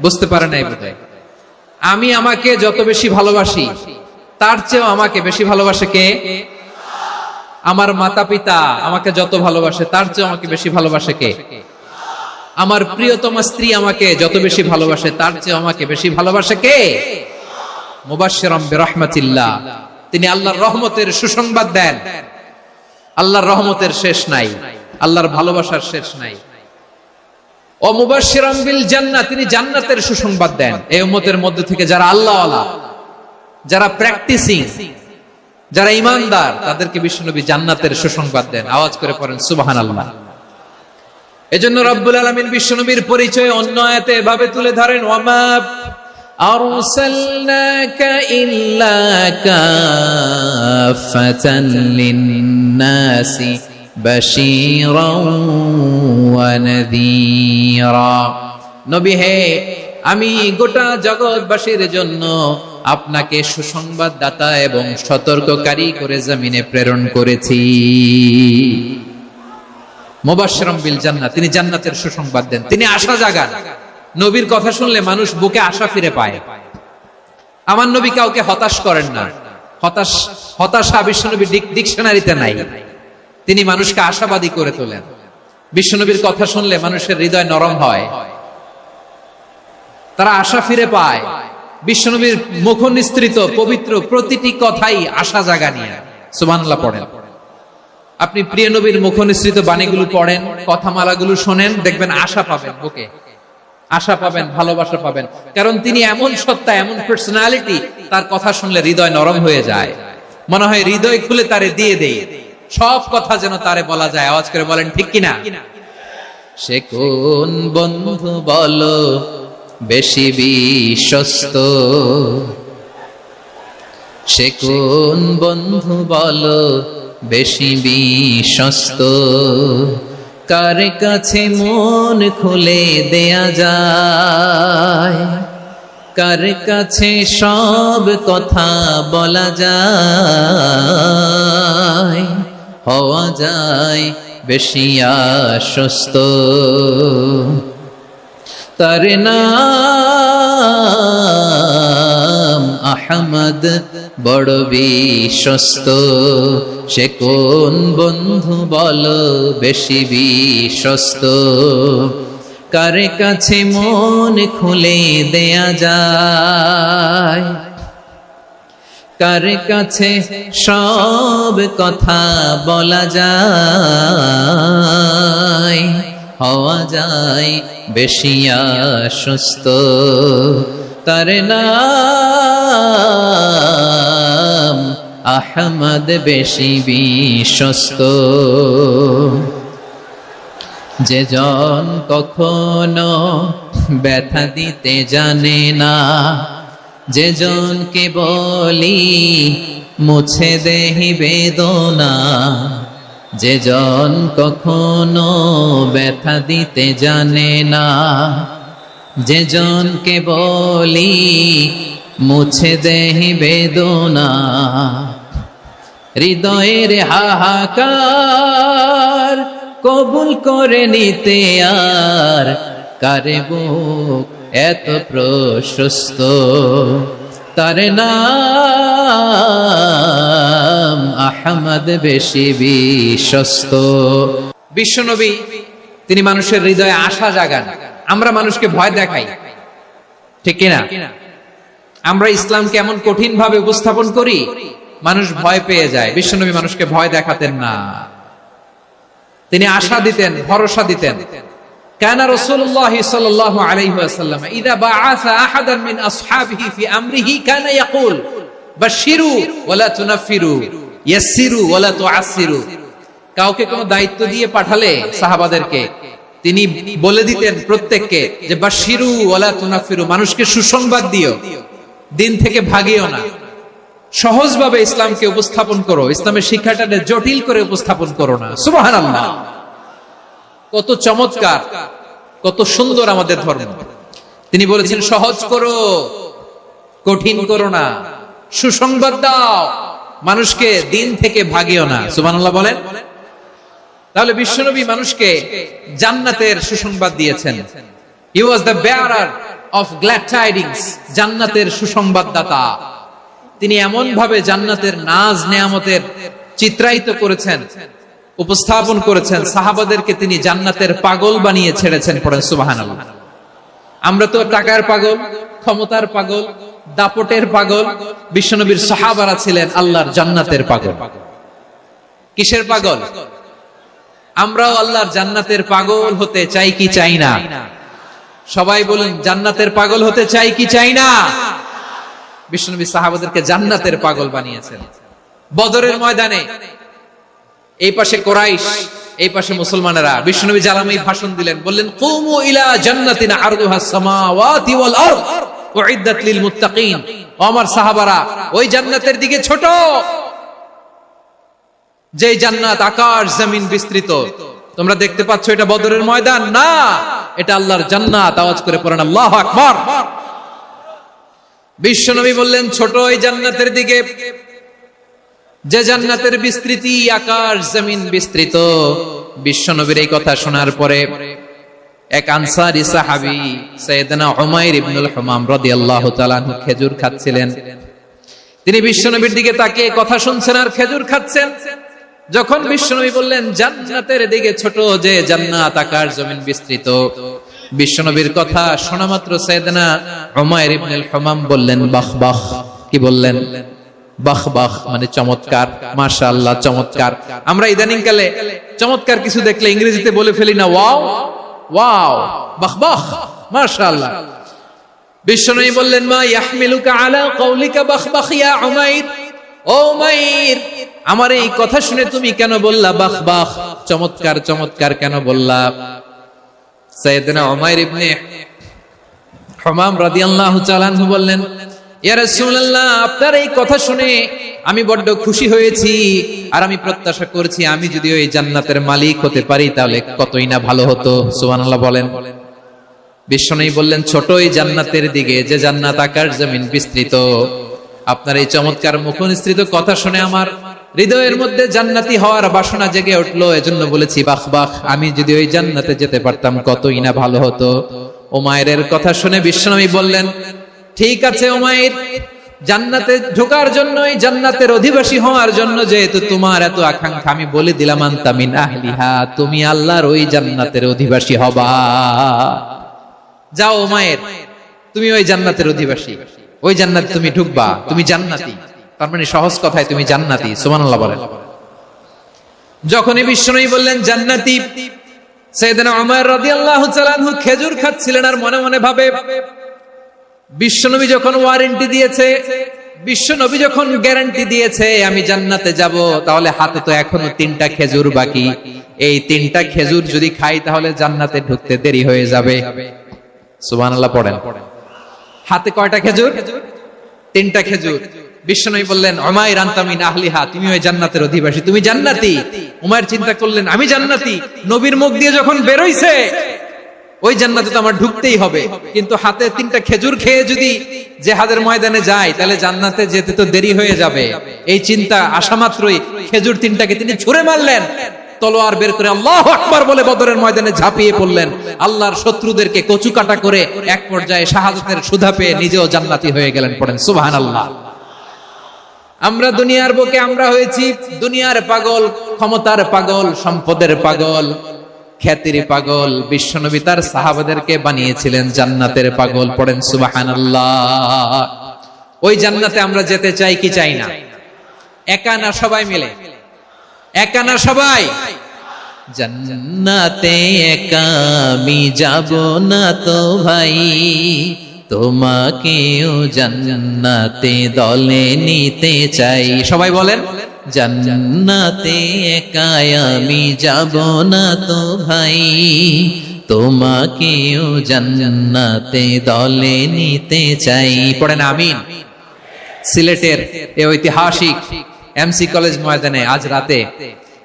বুঝতে পারে নাই বোধহয়। আমি আমাকে যত বেশি ভালোবাসি, তার চেয়েও আমাকে বেশি ভালোবাসে কে? আমার মাতা পিতা আমাকে যত ভালোবাসে, তার চেয়েও আমাকে বেশি ভালোবাসে কে? আমার প্রিয়তমা স্ত্রী আমাকে যত বেশি ভালোবাসে, তার চেয়েও আমাকে বেশি ভালোবাসে কে? মুবাশশিরাম বিরাহমাতিল্লাহ, তিনি আল্লাহর রহমতের সুসংবাদ দেন। আল্লাহর রহমতের শেষ নাই, আল্লাহর ভালোবাসার শেষ নাই। ও মুবাশশিরাম বিল জান্নাহ, তিনি জান্নাতের সুসংবাদ দেন। এই উম্মতের মধ্যে থেকে যারা আল্লাহওয়ালা, যারা প্র্যাকটিসিং, যারা ঈমানদার, তাদেরকে বিশ্বনবী জান্নাতের সুসংবাদ দেন। আওয়াজ করে পড়েন সুবহানাল্লাহ। এজন্য রব্বুল আলামিন বিশ্বনবীর পরিচয় অন্য আয়াতে এভাবে তুলে ধরেন, ওয়ামা আরসালনাকা ইল্লা কাফাতান লিন-নাসি বাশীরাও ওয়া নাযীরা। নবী হে, আমি গোটা জগৎবাসীর জন্য আপনাকে সুসংবাদদাতা এবং সতর্ককারী করে জমিনে প্রেরণ করেছি। মুবাশশিরাম বিল জান্নাহ, তিনি জান্নাতের সুসংবাদ দেন, তিনি আশা জাগান। নবীর কথা শুনলে মানুষ বুকে আশা ফিরে পায়। আমার নবী কাউকে হতাশ করেন না। হতাশা বিশ্বনবীর ডিকশনারিতে নাই। তিনি মানুষকে আশাবাদী করে তোলেন। বিশ্বনবীর কথা শুনলে মানুষের হৃদয় নরম হয়, তারা আশা ফিরে পায়। বিশ্বনবীর মুখ নিঃসৃত পবিত্র প্রতিটি কথাই আশা জাগানিয়া। সুবহানাল্লাহ পড়েন। আপনি প্রিয় নবীর মুখ নিঃসৃত বাণীগুলো পড়েন, কথামালাগুলো শোনেন, দেখবেন আশা পাবেন, বুকে আশা পাবেন, ভালোবাসা পাবেন। কারণ তিনি এমন সত্তা, এমন পার্সোনালিটি, তার কথা শুনলে হৃদয় নরম হয়ে যায়। মনে হয় হৃদয় খুলে তারে দিয়ে দেই, সব কথা যেন তারে বলা যায়। আওয়াজ করে বলেন ঠিক কিনা? সে কোন বন্ধু বলো বেশি বিশ্বস্ত, সে কোন বন্ধু বলো বেশি বিশ্বস্ত, কার কাছে মন খুলে দেয়া যায়, কার কাছে সব কথা বলা যায়, হওয়া যায় বেশি আশ্বস্ত। তার নাম আহমদ, বড় বিশ্বস্ত। সে কোন বন্ধু বলো বেশি বিশ্বস্ত? কার কাছে মন খুলে দেয়া যায়, কার কাছে সব কথা বলা যায়, হওয়া যায় বেশি আশ্বস্ত। তার নাম আহমদ, বেশি বিশ্বস্ত। যে জন কখনো ব্যথা দিতে জানে না, যে জনকে বলি মুছে দেহি বেদনা, যে জন কখনো ব্যথা দিতে জানে না, যে জনকে বলি মুছে দেহি বেদনা, হৃদয়ের হাহাকার কবুল করে নিতে আর কারে বুক এত প্রশস্ত। তার নাম আহমদ, বেশি বিশ্বস্ত। বিশ্বনবী তিনি মানুষের হৃদয়ে আশা জাগান। আমরা মানুষকে ভয় দেখাই, ঠিক কিনা? আমরা ইসলামকে এমন কঠিন ভাবে উপস্থাপন করি, মানুষ ভয় পেয়ে যায়। বিশ্বনবী মানুষকে ভয় দেখাতেন না, তিনি আশা দিতেন, ভরসা দিতেন। কানা রাসূলুল্লাহ সাল্লাল্লাহু আলাইহি ওয়াসাল্লাম ইযা বাআসা আহাদান মিন আসহাবিহি ফি আমরিহি কানা ইয়াকুল বাশশিরু ওয়ালা তুনাফিরু, ইয়াসসিরু ওয়ালা তুআসসিরু। কাউকে কোনো দায়িত্ব দিয়ে পাঠালে সাহাবাদেরকে তিনি বলে দিতেন প্রত্যেককে যে বাশশিরু ওয়ালা তুনাফিরু, মানুষকে সুসংবাদ দিও, দিন থেকে ভাগিও না। সহজভাবে ইসলামকে উপস্থাপন করো, ইসলামের শিক্ষাটাকে জটিল করে উপস্থাপন করো না। সুবহানাল্লাহ, কত চমৎকার, কত সুন্দর আমাদের ধর্ম। তিনি বলেছেন সহজ করো, কঠিন করো না, সুসংবাদ দাও, মানুষকে দিন থেকে ভাগিও না। সুবহানাল্লাহ বলেন। তাহলে বিশ্বনবী মানুষকে জান্নাতের সুসংবাদ দিয়েছেন। He was the bearer of glad tidings, জান্নাতের সুসংবাদদাতা। তিনি এমন ভাবে জান্নাতের নাজ নেয়ামতের চিত্রায়িত করেছেন, উপস্থাপন করেছেন, সাহাবাদেরকে তিনি জান্নাতের পাগল বানিয়ে ছেড়েছেন। পড়েন সুবহানাল্লাহ। আমরা তো টাকার পাগল, ক্ষমতার পাগল, দাপটের পাগল। বিশ্বনবীর সাহাবারা ছিলেন আল্লাহর জান্নাতের পাগল। কিসের পাগল? আমরাও আল্লাহর জান্নাতের পাগল হতে চাই কি চাই না? সবাই বলেন, জান্নাতের পাগল হতে চাই কি চাই না? বিশ্বনবী সাহাবাদেরকে জান্নাতের পাগল বানিয়েছেন। বদরের ময়দানে এই পাশে কুরাইশ, এই পাশে মুসলমানেরা। বিশ্বনবী জালামি ভাষণ দিলেন, বললেন কুমু ইলা জান্নাতিন আরদুহাস সামাওয়াতি ওয়াল আরদ উইদ্দাত লিল মুত্তাকিন। ও আমার সাহাবারা, ওই জান্নাতের দিকে ছোট, যে জান্নাত আকাশ জমিন বিস্তৃত। তোমরা দেখতে পাচ্ছ এটা বদরের ময়দান না, এটা আল্লাহর জান্নাত। আওয়াজ করে পড়েন আল্লাহু আকবার। বিশ্বনবী বললেন ছোট ওই জান্নাতের দিকে, যে জান্নাতের বিস্তৃতি আকাশ জমিন বিস্তৃত। বিশ্বনবীর এই কথা শোনার পরে এক আনসারী সাহাবী সাইয়েদনা উমাইর ইবনুল হুমাম রাদিয়াল্লাহু তাআলা আনহু খেজুর খাচ্ছিলেন। তিনি বিশ্বনবীর দিকে তাকিয়ে কথা শুনছেন আর খেজুর খাচ্ছেন। যখন বিশ্বনবী বললেন জান্নাতের দিকে ছোট, যে জান্নাত আকাশ জমিন বিস্তৃত, বিশ্বনবীর কথা শোনা মাত্র সাইয়েদনা উমাইর ইবনুল হুমাম বললেন বাহ বাহ। কি বললেন? বাহ বাহ, মানে চমৎকার, মাশাআল্লাহ, চমৎকার। আমরা ইদানিং কালে চমৎকার কিছু দেখলে ইংরেজিতে বলে ফেলি না ওয়াও ওয়াও, বাহ বাহ, মাশাআল্লাহ। বিশ্বনবী বললেন মা ইয়াহমিলুকা আলা কওলিকা বাহ বাহ ইয়া উমাইর। ও উমাইর, আমার এই কথা শুনে তুমি কেন বললা বাহ বাহ, চমৎকার চমৎকার কেন বললা? সাইয়েদনা উমাইর ইবনে হুমাম রাদিয়াল্লাহু তাআলা আনহু বললেন ইয়া রাসূলুল্লাহ, আপনার এই কথা শুনে আমি বড্ড খুশি হয়েছি, আর আমি প্রত্যাশা করছি আমি যদি ওই জান্নাতের মালিক হতে পারি তাহলে কতই না ভালো হতো। সুবহানাল্লাহ বলেন। বিশ্বনবী বললেন, ছোট এই জান্নাতের দিকে, যে জান্নাত আকাশ জমিন বিস্তৃত। আপনার এই চমৎকার মুখনিসৃত কথা শুনে আমার হৃদয়ের মধ্যে জান্নাতি হওয়ার বাসনা জেগে উঠলো। এজন্য বলেছি, বাহ বাহ, আমি যদি ওই জান্নাতে যেতে পারতাম কতই না ভালো হতো। উমাইরের কথা শুনে বিশ্বনবী বললেন, ঠিক আছে উমাইর, জান্নাতে ঢোকার জন্য, এই জান্নাতের অধিবাসী হওয়ার জন্য যেহেতু তোমার এত আকাঙ্ক্ষা, আমি বলে দিলাম, আনতা মিন আহলিহা, তুমি আল্লাহর ওই জান্নাতের অধিবাসী হবা। যাও উমাইর, তুমি ওই জান্নাতের অধিবাসী, ওই জান্নাতে তুমি ঢুকবা, তুমি জান্নাতি। তার মানে সহজ কথায় তুমি জান্নাতি। সুবহানাল্লাহ বলেন। যখনই বিশ্বনবী বললেন জান্নাতি, সাইয়েদনা উমর রাদিয়াল্লাহু তাআলা আনহু খেজুর খাচ্ছিলেন আর মনে মনে ভাবে, বিশ্বনবী যখন ওয়ারেন্টি দিয়েছে, বিশ্বনবী যখন গ্যারান্টি দিয়েছে আমি জান্নাতে যাব, তাহলে হাতে তো এখনো 3টা খেজুর বাকি। এই 3টা খেজুর যদি খাই তাহলে জান্নাতে ঢুকতে দেরি হয়ে যাবে। সুবহানাল্লাহ পড়েন। হাতে কয়টা খেজুর? 3টা খেজুর। বিশ্বনবী বললেন, উমাইর আনতা মিন আহলিহা, তুমি ওই জান্নাতের অধিবাসী, তুমি জান্নাতি। উমাইর চিন্তা করলেন, আমি জান্নাতি, নবীর মুখ দিয়ে যখন বের হইছে ওই জান্নাতে তো আমার ঢুকতেই হবে, কিন্তু হাতে 3টা খেজুর খেয়ে যদি জিহাদের ময়দানে যায় তাহলে জান্নাতে যেতে তো দেরি হয়ে যাবে। এই চিন্তা আসা মাত্রই খেজুর 3টাকে তিনি ছুঁড়ে মারলেন, তলোয়ার বের করে আল্লাহু আকবার বলে বদরের ময়দানে ঝাঁপিয়ে পড়লেন। আল্লাহর শত্রুদেরকে কচুকাটা করে এক পর্যায়ে শাহাদাতের সুধা পেয়ে নিজেও জান্নাতি হয়ে গেলেন। পড়েন সুবহানাল্লাহ। আমরা দুনিয়ার বুকে আমরা হয়েছি দুনিয়ার পাগল, ক্ষমতার পাগল, সম্পদের পাগল, খ্যাতির পাগল। বিশ্বনবী তার সাহাবাদেরকে বানিয়েছিলেন জান্নাতের পাগল। পড়েন সুবহানাল্লাহ। ওই জান্নাতে আমরা যেতে চাই কি চাই না? একা না সবাই মিলে? একা না সবাই? জান্নাতে একা আমি যাব না তো ভাই, তোমাকেও জান্নাতে দলে নিতে চাই। সবাই বলেন, জান্নাতে একা আমি যাব না তো ভাই, তোমাকেও জান্নাতে দলে নিতে চাই। পড়েন আমিন। সিলেটের এই ঐতিহাসিক এমসি কলেজ ময়দানে আজ রাতে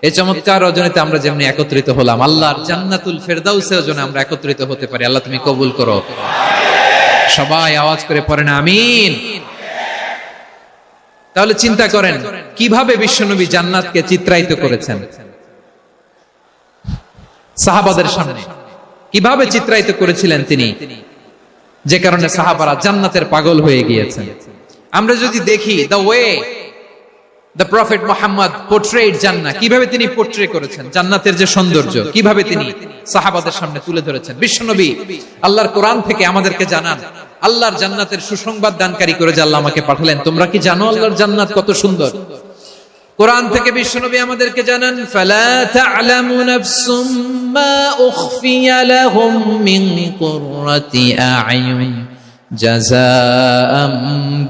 এই চমৎকার রজনীতে আমরা যেমনি একত্রিত হলাম, আল্লাহর জান্নাতুল ফেরদাউসের জন্য আমরা একত্রিত হতে পারি। আল্লাহ তুমি কবুল করো। সবাই আওয়াজ করে পড়েন আমিন। তাহলে চিন্তা করেন কিভাবে বিশ্বনবী জান্নাতকে চিত্রায়িত করেছেন সাহাবাদের সামনে, কিভাবে চিত্রায়িত করেছিলেন তিনি, যে কারণে সাহাবারা জান্নাতের পাগল হয়ে গিয়েছেন। আমরা যদি দেখি the way the prophet Muhammad পোর্ট্রেড জান্নাহ, কিভাবে তিনি পোর্ট্রে করেছেন জান্নাতের যে সৌন্দর্য, কিভাবে তিনি সাহাবাদের সামনে তুলে ধরেছেন। বিশ্বনবী আল্লাহর কোরআন থেকে আমাদেরকে জানান, আল্লাহর জান্নাতের সুসংবাদ দানকারী করে যে আল্লাহ আমাকে পাঠালেন। তোমরা কি জানো আল্লাহর জান্নাত কত সুন্দর? কোরআন থেকে বিশ্বনবী আমাদেরকে জানান, ফালা তা'লামু নাফসুম মা উখফিয়া লাহুম মিন কুররাতি আ'য়ুন জাযাআম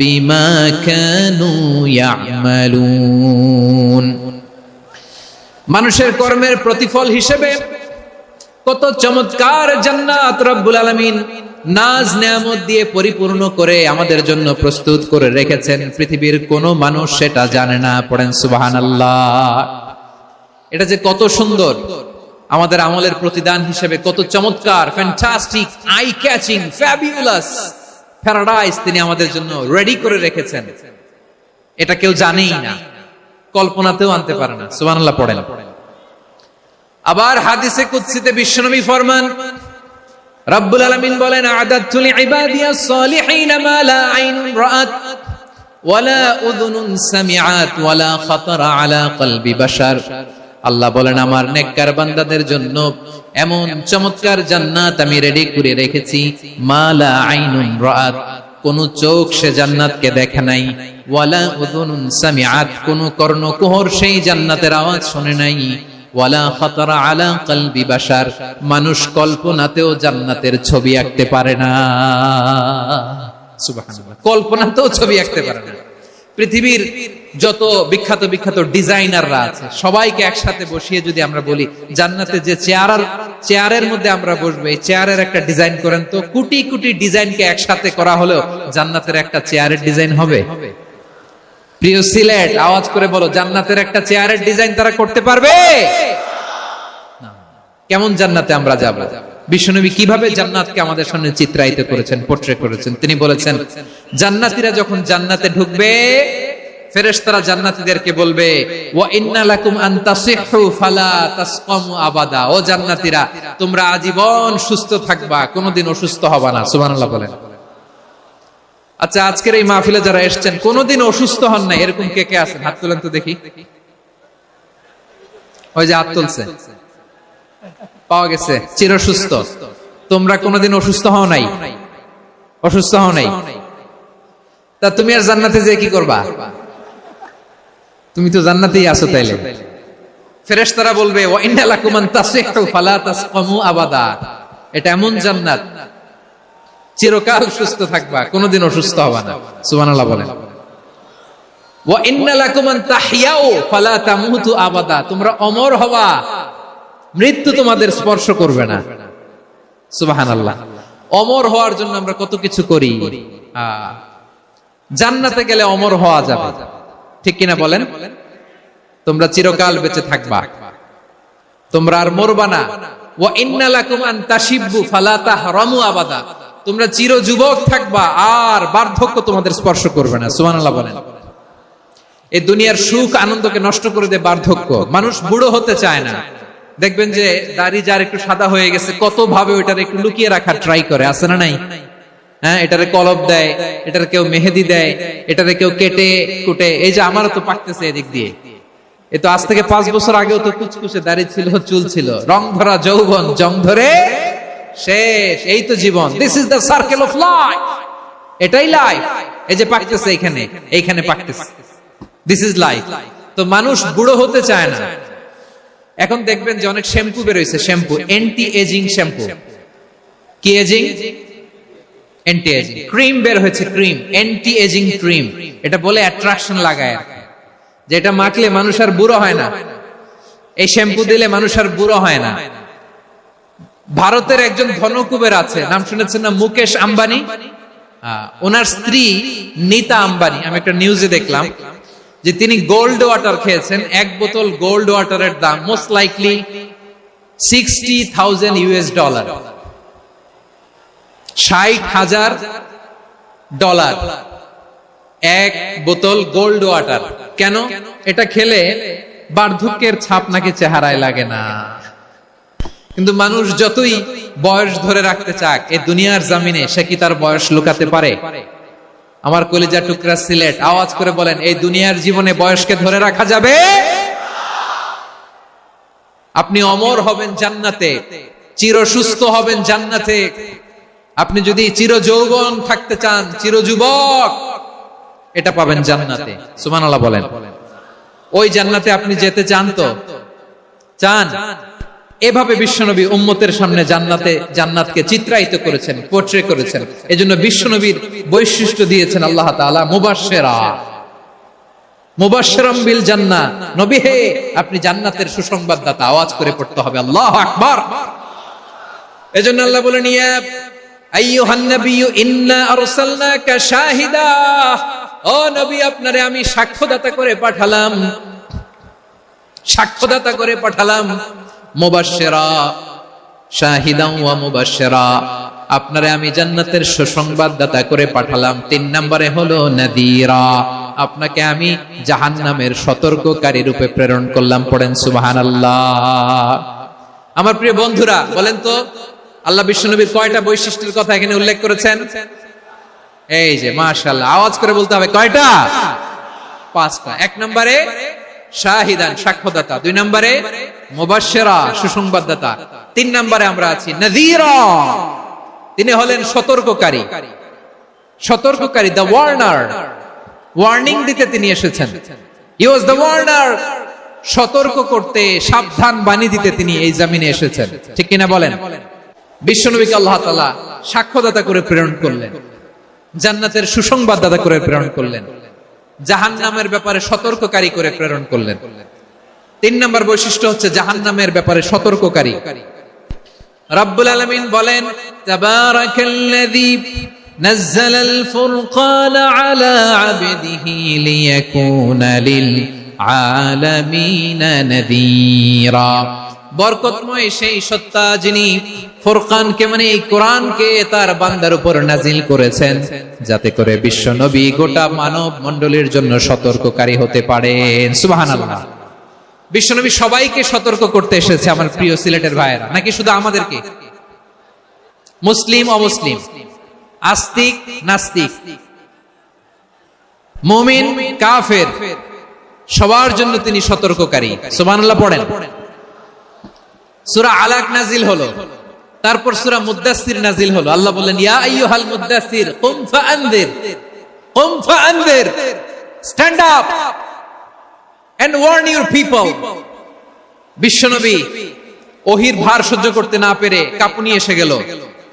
বিমা কানু ইয়া'মালুন। মানুষের কর্মের প্রতিফল হিসেবে কত চমৎকার জান্নাত রব্বুল আলামিন নাজ নেয়ামত দিয়ে পরিপূর্ণ করে আমাদের জন্য প্রস্তুত করে রেখেছেন। পৃথিবীর কোন মানুষ সেটা জানে না। পড়েন সুবহানাল্লাহ। এটা যে কত সুন্দর, আমাদের আমলের প্রতিদান হিসেবে কত চমৎকার, fantastic, eye catching, fabulous paradise তিনি আমাদের জন্য রেডি করে রেখেছেন। এটা কেউ জানেই না, কল্পনাতেও আনতে পারে না। সুবহানাল্লাহ পড়েন। আবার হাদিসে কুদসিতে বিশ্বনবী ফরমান, রব্বুল আলামিন বলেন, আ'দাতু লিইবাদিয়াস সালিহিনা মা লা আইনুন রাআত ওয়ালা উযুনুন সামিআত ওয়ালা খাতারা আলা কলবি বাশার। আল্লাহ বলেন, আমার নেককার বান্দাদের জন্য এমন চমৎকার জান্নাত আমি রেডি করে রেখেছি, মা লা আইনুন রাআত, কোন চোখ সে জান্নাতকে দেখে নাই, ওয়ালা উযুনুন সামিআত, কোন কর্ণকুহর সেই জান্নাতের আওয়াজ শুনে নাই, ওয়ালা খাতারা আলা কলবি বাশার, মানুষ কল্পনাতেও জান্নাতের ছবি আঁকতে পারে না। সুবহানাল্লাহ, কল্পনাতেও ছবি আঁকতে পারে না। পৃথিবীর যত বিখ্যাত বিখ্যাত ডিজাইনাররা আছে সবাইকে একসাথে বসিয়ে যদি আমরা বলি জান্নাতে যে চেয়ারের মধ্যে আমরা বসবো, এই চেয়ারের একটা ডিজাইন করেন তো। কোটি কোটি ডিজাইনকে একসাথে করা হলেও জান্নাতের একটা চেয়ারের ডিজাইন হবে? প্রিয় সিলেট, আওয়াজ করে বলো, জান্নাতের একটা চেয়ারের ডিজাইন তারা করতে পারবে? কেমন জান্নাতে আমরা যাব? বিশ্বনবী কিভাবে জান্নাতকে আমাদের সামনে চিত্রায়িত করেছেন, পোর্ট্রে করেছেন? তিনি বলেছেন, জান্নাতীরা যখন জান্নাতে ঢুকবে, ফেরেশতারা জান্নাতীদেরকে বলবে, ওয়া ইন্না লাকুম আন তাসিহু ফালা তাসকামু আবাদা। ও জান্নাতীরা, তোমরা আজীবন সুস্থ থাকবা, কোনোদিন অসুস্থ হবা না। সুবহানাল্লাহ বলেন। আচ্ছা, আজকের এই মাহফিলে যারা এসেছেন কোনোদিন অসুস্থ হন না, এরকম কে কে আছেন? হাত তুলেন তো দেখি। ওই যে হাত তুলছে, পাওয়া গেছে, চিরসুস্থ। তোমরা কোনোদিন অসুস্থ হও নাই? অসুস্থ হও নাই? তা তুমি আর জান্নাতে যে কি করবা? তুমি তো জান্নাতেই আছো তাইলে। ফেরেশতারা বলবে, ওয়া ইন্না লাকুম আন তাসিহু ফালা তাসকামু আবাদা। এটা এমন জান্নাত, চিরকাল সুস্থ থাকবা, কোনোদিন অসুস্থ হবা না। সুবহানাল্লাহ বলেন। ওয়া ইন্না লাকুম আন তাহইয়াউ ফালা তামুতু আবাদা। তোমরা অমর হবা, মৃত্যু তোমাদের স্পর্শ করবে না। সুবহানাল্লাহ। অমর হওয়ার জন্য আমরা কত কিছু করি। জান্নাতে গেলে অমর হওয়া যাবে, ঠিক কিনা বলেন? তোমরা চিরকাল বেঁচে থাকবা, তোমরা আর মরবা না। ওয়া ইন্না লাকুম আন তাশিব্বু ফালা তাহরামু আবাদা। তোমরা চির যুবক থাকবা, আর বার্ধক্য তোমাদের স্পর্শ করবে না। সুবহানাল্লাহ বলেন। এই দুনিয়ার সুখ আনন্দকে নষ্ট করে দেয় বার্ধক্য। মানুষ বুড়ো হতে চায় না। দেখবেন যে দাড়ি যার একটু সাদা হয়ে গেছে, কত ভাবে ওইটার একটু লুকিয়ে রাখার ট্রাই করে, আছে না নাই? হ্যাঁ, এটারে কলব দেয়, এটারে কেউ মেহেদি দেয়, এটারে কেউ কেটে কুটে। এই যে আমারও তো পাকতেছে এদিক দিয়ে। এ তো আজ থেকে 5 বছর আগেও তো কুচকুচে দাড়ি ছিল, চুল ছিল, রং ধরা যৌবন, জং ধরে শেষ। এই তো জীবন। This is the circle of life. এটাই লাইফ। এই যে পাকতেছে এইখানে, এইখানে পাকতেছে, দিস ইজ লাইফ। তো মানুষ বুড়ো হতে চায় না। এখন দেখবেন যে অনেক শ্যাম্পু বের হয়েছে, শ্যাম্পু, অ্যান্টি এজিং শ্যাম্পু। কি এজিং? Anti ageing. ক্রিম বের হয়েছে, ক্রিম, অ্যান্টি এজিং ক্রিম। এটা বলে অ্যাট্রাকশন লাগায়, যে এটা মাখলে মানুষ আর বুড়ো হয় না, এই শ্যাম্পু দিলে মানুষ আর বুড়ো হয় না। ভারতের একজন ধনকুবের আছে, নাম শুনেছেন না? মুকেশ আম্বানি। ওনার স্ত্রী নীতা আম্বানি, আমি একটা নিউজে দেখলাম যে তিনি গোল্ড ওয়াটার খেয়েছেন। এক বোতল গোল্ড ওয়াটারের দাম মোস্ট লাইকলি $60,000 $60,000 এক বোতল গোল্ড ওয়াটার। কেন? এটা খেলে বার্ধক্যের ছাপ নাকি চেহারায় লাগে না। কিন্তু মানুষ যতই বয়স ধরে রাখতে চাক এই দুনিয়ার জমিনে, সে কি তার বয়স লুকাতে পারে? আমার কলিজা টুকরা সিলেট, আওয়াজ করে বলেন, এই দুনিয়ার জীবনে বয়সকে ধরে রাখা যাবে? আপনি অমর হবেন জান্নাতে, চির সুস্থ হবেন জান্নাতে। আপনি যদি চির যৌবন থাকতে চান, চির যুবক, এটা পাবেন জান্নাতে। সুবহানাল্লাহ বলেন। ওই জান্নাতে আপনি যেতে চান তো? চান? এভাবে বিশ্বনবী উম্মতের সামনে জান্নাতকে চিত্রায়িত করেছেন, পোর্ট্রে করেছেন। এজন্য বিশ্বনবীর বৈশিষ্ট্য দিয়েছেন আল্লাহ তাআলা মুবাশশিরা, মুবাশশিরাম বিল জান্নাহ। নবী হে, আপনি জান্নাতের সুসংবাদদাতা। আওয়াজ করে পড়তে হবে আল্লাহু আকবার। এজন্য আল্লাহ বলেন, ইয়া আইয়ুহান নাবিয়্যু ইন্না আরসালনাকা শাহিদা। ও নবী, আপনারে আমি সাক্ষ্যদাতা করে পাঠালাম, সাক্ষ্যদাতা করে পাঠালাম। মুবাশশিরা, শাহিদান ওয়া মুবাশশিরা, আপনারে আমি জান্নাতের সুসংবাদদাতা করে পাঠালাম। 3 নম্বরে হলো নাযীরা, আপনাকে আমি জাহান্নামের সতর্ককারী রূপে প্রেরণ করলাম। পড়েন সুবহানাল্লাহ। আমার প্রিয় বন্ধুরা, বলেন তো আল্লাহ বিশ্বনবীর কয়টা বৈশিষ্ট্যের কথা এখানে উল্লেখ করেছেন? এই যে মাশাআল্লাহ, আওয়াজ করে বলতে হবে, কয়টা? 5টা। 1 নম্বরে শাহিদান, সাক্ষ্যদাতা। 2 নম্বরে মুবাশশিরা, সুসংবাদদাতা। 3 নম্বরে আমরা আছি নাযীরা, তিনি হলেন সতর্ককারী। সতর্ককারী, দ্য ওয়ার্নার, ওয়ার্নিং দিতে তিনি এসেছেন। হি ওয়াজ দ্য ওয়ার্নার, সতর্ক করতে, সাবধান বাণী দিতে তিনি এই জমিনে এসেছেন। ঠিক কিনা বলেন? বিশ্বনবীকে আল্লাহ তাআলা সাক্ষ্যদাতা করে প্রেরণ করলেন, জান্নাতের সুসংবাদদাতা করে প্রেরণ করলেন, জাহান্নামের ব্যাপারে সতর্ককারী করে প্রেরণ করলেন। 3 নম্বর বৈশিষ্ট্য হচ্ছে জাহান্নামের ব্যাপারে সতর্ককারী। রব্বুল আলামিন বলেন, তাবারাকাল্লাযী নাযালাল ফুরকান আলা আবদিহি লিয়াকুনা লিল আলামিনা নাযীরা। বরকতময় সেই সত্তা যিনি ফুরকানকে মানে এই কোরআনকে তার বান্দার উপর নাজিল করেছেন, যাতে করে বিশ্ব নবী গোটা মানব মণ্ডলীর জন্য সতর্ককারী হতে পারেন। সুবহানাল্লাহ। বিশ্ব নবী সবাইকে সতর্ক করতে এসেছে, আমার প্রিয় সিলেটের ভাইয়েরা, নাকি শুধু আমাদেরকে? মুসলিম অমুসলিম, আস্তিক নাস্তিক, মুমিন কাফের, সবার জন্য তিনি সতর্ককারী। সুবহানাল্লাহ পড়েন। সূরা আলাক নাজিল হলো, তারপর সূরা মুদ্দাসসির নাজিল হলো। আল্লাহ বললেন, ইয়া আইয়ুহাল মুদ্দাসসির কুম ফাআনযির, কুম ফাআনযির, stand up and warn your people. বিশ্বনবী ওহীর ভার সহ্য করতে না পেরে কাঁপুনি এসে গেল,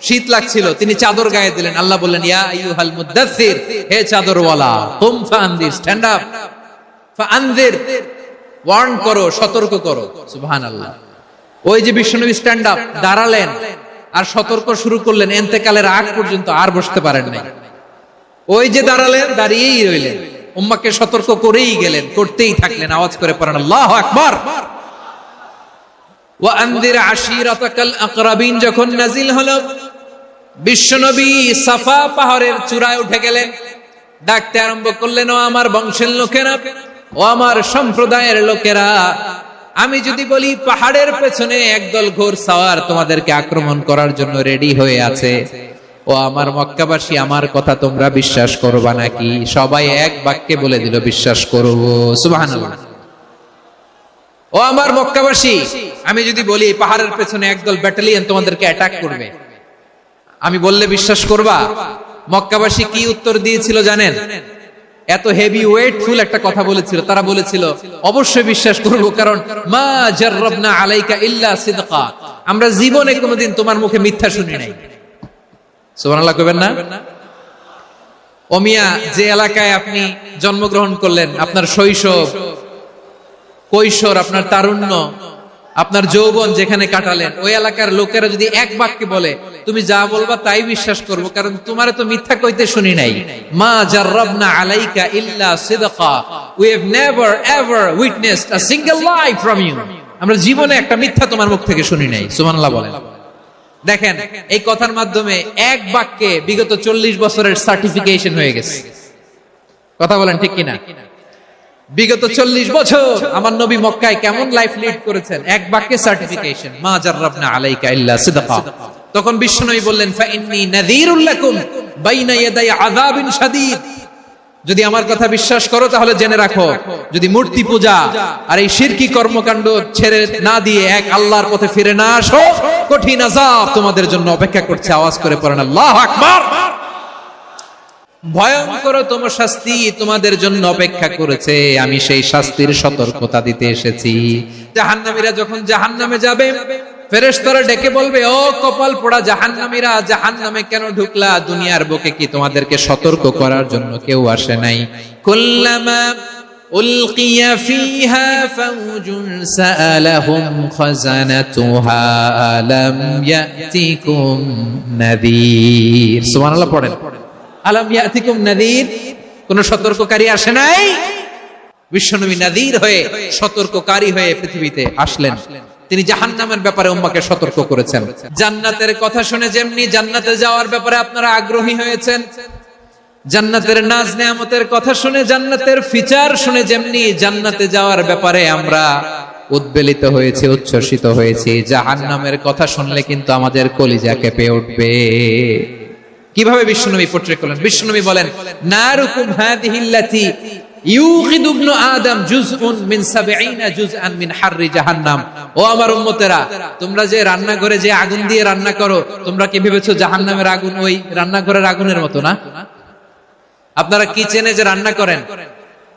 শীত লাগছিল, তিনি চাদর গায়ে দিলেন। আল্লাহ বললেন, ইয়া আইয়ুহাল মুদ্দাসসির, হে চাদরওয়ালা, কুম ফাআনযির, স্ট্যান্ড আপ, ফাআনযির, ওয়ার্ন করো, সতর্ক করো। সুবহানাল্লাহ। ওই যে বিশ্বনবী স্ট্যান্ড আপ, দাঁড়ালেন আর সতর্ক শুরু করলেন, ইন্তেকালের আগ পর্যন্ত আর বসতে পারেন নাই। ওই যে দাঁড়ালেন, দাঁড়িয়েই রইলেন, উম্মাহকে সতর্ক করেই গেলেন, করতেই থাকলেন। আওয়াজ করে পড়েন আল্লাহু আকবার। ওয়া আনযির আশীরাতাকাল আকরাবিন যখন নাজিল হলো, বিশ্বনবী সাফা পাহাড়ের চূড়ায় উঠে গেলেন, ডাকতে আরম্ভ করলেন, ও আমার বংশের লোকেরা, ও আমার সম্প্রদায়ের লোকেরা, আমি যদি বলি পাহাড়ের পেছনে একদল ঘোড়সাওয়ার তোমাদেরকে আক্রমণ করার জন্য রেডি হয়ে আছে, ও আমার মক্কাবাসী, আমার কথা তোমরা বিশ্বাস করবা নাকি? সবাই এক বাক্যে বলে দিল, বিশ্বাস করব। সুবহানাল্লাহ। ও আমার মক্কাবাসী, আমি যদি বলি পাহাড়ের পেছনে একদল ব্যাটালিয়ন তোমাদেরকে অ্যাটাক করবে, আমি বললে বিশ্বাস করবা? মক্কাবাসী কি উত্তর দিয়েছিল জানেন? এত হেভি ওয়েটফুল একটা কথা বলেছিল। তারা বলেছিল, অবশ্যই বিশ্বাস করব, কারণ মা জাররাবনা আলাইকা ইল্লা সিদকা, আমরা জীবনে কোনোদিন তোমার মুখে মিথ্যা শুনি নাই। সুবহানাল্লাহ কইবেন না? ও মিয়া, যে এলাকায় আপনি জন্মগ্রহণ করলেন, আপনার শৈশব, কৈশোর, আপনার তারুণ্য, আপনার যৌবন যেখানে কাটালেন, ওই এলাকার লোকেরা যদি এক বাক্যে বলে তুমি যা বলবা তাই বিশ্বাস করব, কারণ তোমারে তো মিথ্যা কইতে শুনি নাই। মা জাররাবনা আলাইকা ইল্লা সিদকা, we have never ever witnessed a single lie from you, আমরা জীবনে একটা মিথ্যা তোমার মুখ থেকে শুনি নাই। সুবহানাল্লাহ বলেন। দেখেন, এই কথার মাধ্যমে এক বাক্যে বিগত 40 বছরের সার্টিফিকেশন হয়ে গেছে। কথা বলেন ঠিক কিনা? বিগত 40 বছর আমার নবী মক্কায় কেমন লাইফ লিড করেছেন, এক বাক্যে সার্টিফিকেশন, মা জাররাবনা আলাইকা ইল্লা সিদকা। তখন বিশ্বনবী বললেন, ফাইন্নী নাযীরুল লাকুম বাইনা ইয়াদাই আযাবিন শাদীদ, যদি আমার কথা বিশ্বাস করো তাহলে জেনে রাখো, যদি মূর্তি পূজা আর এই শিরকি কর্মকাণ্ড ছেড়ে না দিয়ে এক আল্লাহর পথে ফিরে না আসো, কঠিন আযাব তোমাদের জন্য অপেক্ষা করছে। আওয়াজ করে পড়েন আল্লাহু আকবার। ভয়ঙ্কর তম শাস্তি তোমাদের জন্য অপেক্ষা করেছে, আমি সেই শাস্তির সতর্কতা দিতে এসেছি। জাহান্নামীরা যখন জাহান্নামে যাবে, ফেরেশতারা ডেকে বলবে, ও কপাল পোড়া জাহান্নামীরা, জাহান্নামে কেন ঢুকলা? দুনিয়ার বুকে কি তোমাদেরকে সতর্ক করার জন্য কেউ আসে নাই? কুল্লামা উলকিয়া ফিহা ফাওজুন সাআলাহুম খাযানাতুহা আলাম ইয়াতিকুম নাযীর। সুবহানাল্লাহ পড়েন। আলাম ইয়াতিকুম নাযীর, কোন সতর্ককারী আসে নাই? বিশ্বনবী নাযীর হয়ে, সতর্ককারী হয়ে পৃথিবীতে আসলেন। তিনি জাহান্নামের ব্যাপারে উম্মাহকে সতর্ক করেছেন। জান্নাতের কথা শুনে যেমনি জান্নাতে যাওয়ার ব্যাপারে আপনারা আগ্রহী হয়েছেন, জান্নাতের নাজ নেয়ামতের কথা শুনে, জান্নাতের ফিচার শুনে যেমনি জান্নাতে যাওয়ার ব্যাপারে আমরা উদ্বেলিত হয়েছি, উচ্ছ্বসিত হয়েছি, জাহান্নামের কথা শুনলে কিন্তু আমাদের কলিজা কেঁপে উঠবে। কিভাবে বিশ্বনবী পোট্রে করলেন? বিশ্বনবী বলেন, নারুকুম হাদিহিল্লাতি ইউকিদু ইবনু আদম জুজউন মিন 70 জুজআন মিন হাররি জাহান্নাম। ও আমার উম্মতেরা, তোমরা যে রান্নাঘরে যে আগুন দিয়ে রান্না করো, তোমরা কি ভেবেছো জাহান্নামের আগুন ওই রান্নাঘরের আগুনের মতো না? আপনারা কিচেনে যে রান্না করেন,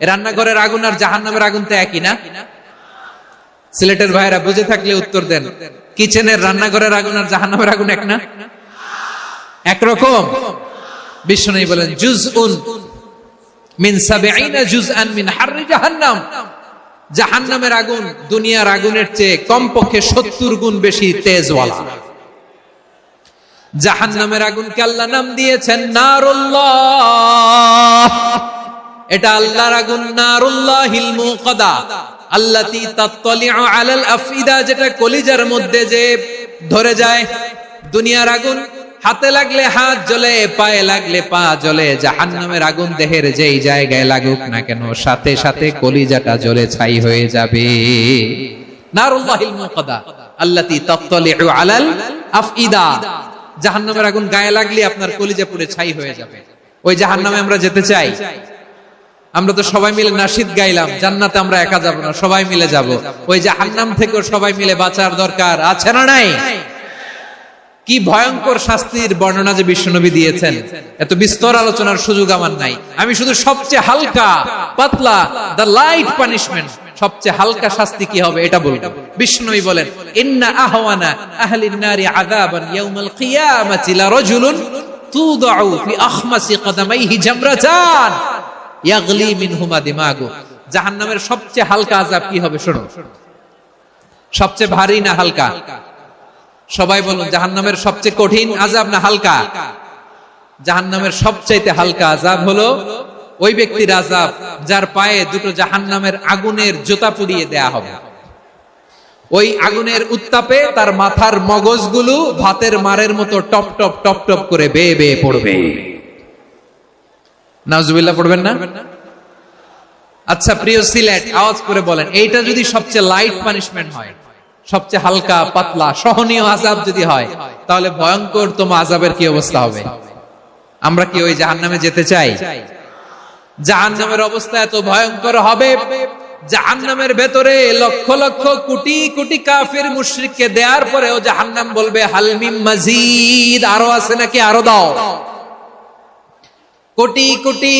এই রান্নাঘরের আগুন আর জাহান্নামের আগুন তো একই না? সিলেটের ভাইরা বুঝে থাকলে উত্তর দেন, কিচেনের রান্নাঘরের আগুন আর জাহান্নামের আগুন এক না? একরকম। বিশ্বনবী বলেন, জুজউন মিন 70 জুজআন মিন হাররি জাহান্নাম, জাহান্নামের আগুন দুনিয়ার আগুনের চেয়ে কমপক্ষে 70 গুণ বেশি তেজওয়ালা। জাহান্নামের আগুনকে আল্লাহ নাম দিয়েছেন নারুল্লাহ। এটা আল্লাহর আগুন, নারুল্লাহিল মুকাদা আল্লাতী তাত্তালিউ আলাল আফইদা, যেটা কলিজার মধ্যে যে ধরে যায়। দুনিয়ার আগুন হাতে লাগলে হাত জ্বলে, পায়ে লাগলে পা জ্বলে। জাহান্নামের আগুন দেহের যেই জায়গায় লাগুক না কেন, সাথে সাথে কলিজাটা জ্বলে ছাই হয়ে যাবে। নারুল্লাহিল মুকাদা আল্লাতী তাত্তালিউ আলাল আফইদা, জাহান্নামের আগুন গায়ে লাগলে আপনার কলিজা পুড়ে ছাই হয়ে যাবে। ওই জাহান্নামে আমরা যেতে চাই? আমরা তো সবাই মিলে নাশিদ গাইলাম, জান্নাতে আমরা একা যাব না, সবাই মিলে যাব। ওই জাহান্নাম থেকে সবাই মিলে বাঁচার দরকার আছে না নাই? কি ভয়ঙ্কর শাস্তির বর্ণনা যে বিশ্বনবী দিয়েছেন, এত বিস্তর আলোচনার সুযোগ আমার নাই। আমি শুধু সবচেয়ে হালকা পাতলা, দ্য লাইট পানিশমেন্ট, সবচেয়ে হালকা শাস্তি কি হবে এটা বলবো। বিশ্বনবী বলেন, ইন্না আহওয়ানা আহলিন নারি আযাবান ইয়াউমাল কিয়ামাতি লারাজুলুন তুদাউ ফি আখমাসি কদামাইহি জামরাতান ইয়াগলি মিনহুমা দিমাগু। জাহান্নামের সবচেয়ে হালকা আযাব কি হবে শোনো। সবচেয়ে ভারী না হালকা? সবাই বলুন, জাহান্নামের সবচেয়ে কঠিন আযাব না হালকা? জাহান্নামের সবচাইতে হালকা আযাব হলো ওই ব্যক্তির আযাব যার পায়ে দুটো জাহান্নামের আগুনের জুতা পুড়িয়ে দেয়া হবে। ওই আগুনের উত্তাপে তার মাথার মগজগুলো ভাতের মারের মতো টপ টপ টপ টপ করে বেয়ে বেয়ে পড়বে। নাউজুবিল্লাহ পড়বেন না? আচ্ছা প্রিয় সিলেট, আওয়াজ করে বলেন, এইটা যদি সবচেয়ে লাইট পানিশমেন্ট হয়, সবচেয়ে হালকা পাতলা সহনীয় আযাব যদি হয়, তাহলে ভয়ঙ্করতম আযাবের কি অবস্থা হবে? আমরা কি ওই জাহান্নামে যেতে চাই? জাহান্নামের অবস্থা এত ভয়ঙ্কর হবে, জাহান্নামের ভেতরে লক্ষ লক্ষ কোটি কোটি কাফির মুশরিককে দেওয়ার পরেও জাহান্নাম বলবে হাল মিন মাজিদ, আরো আছে নাকি, আরো দাও। কোটি কোটি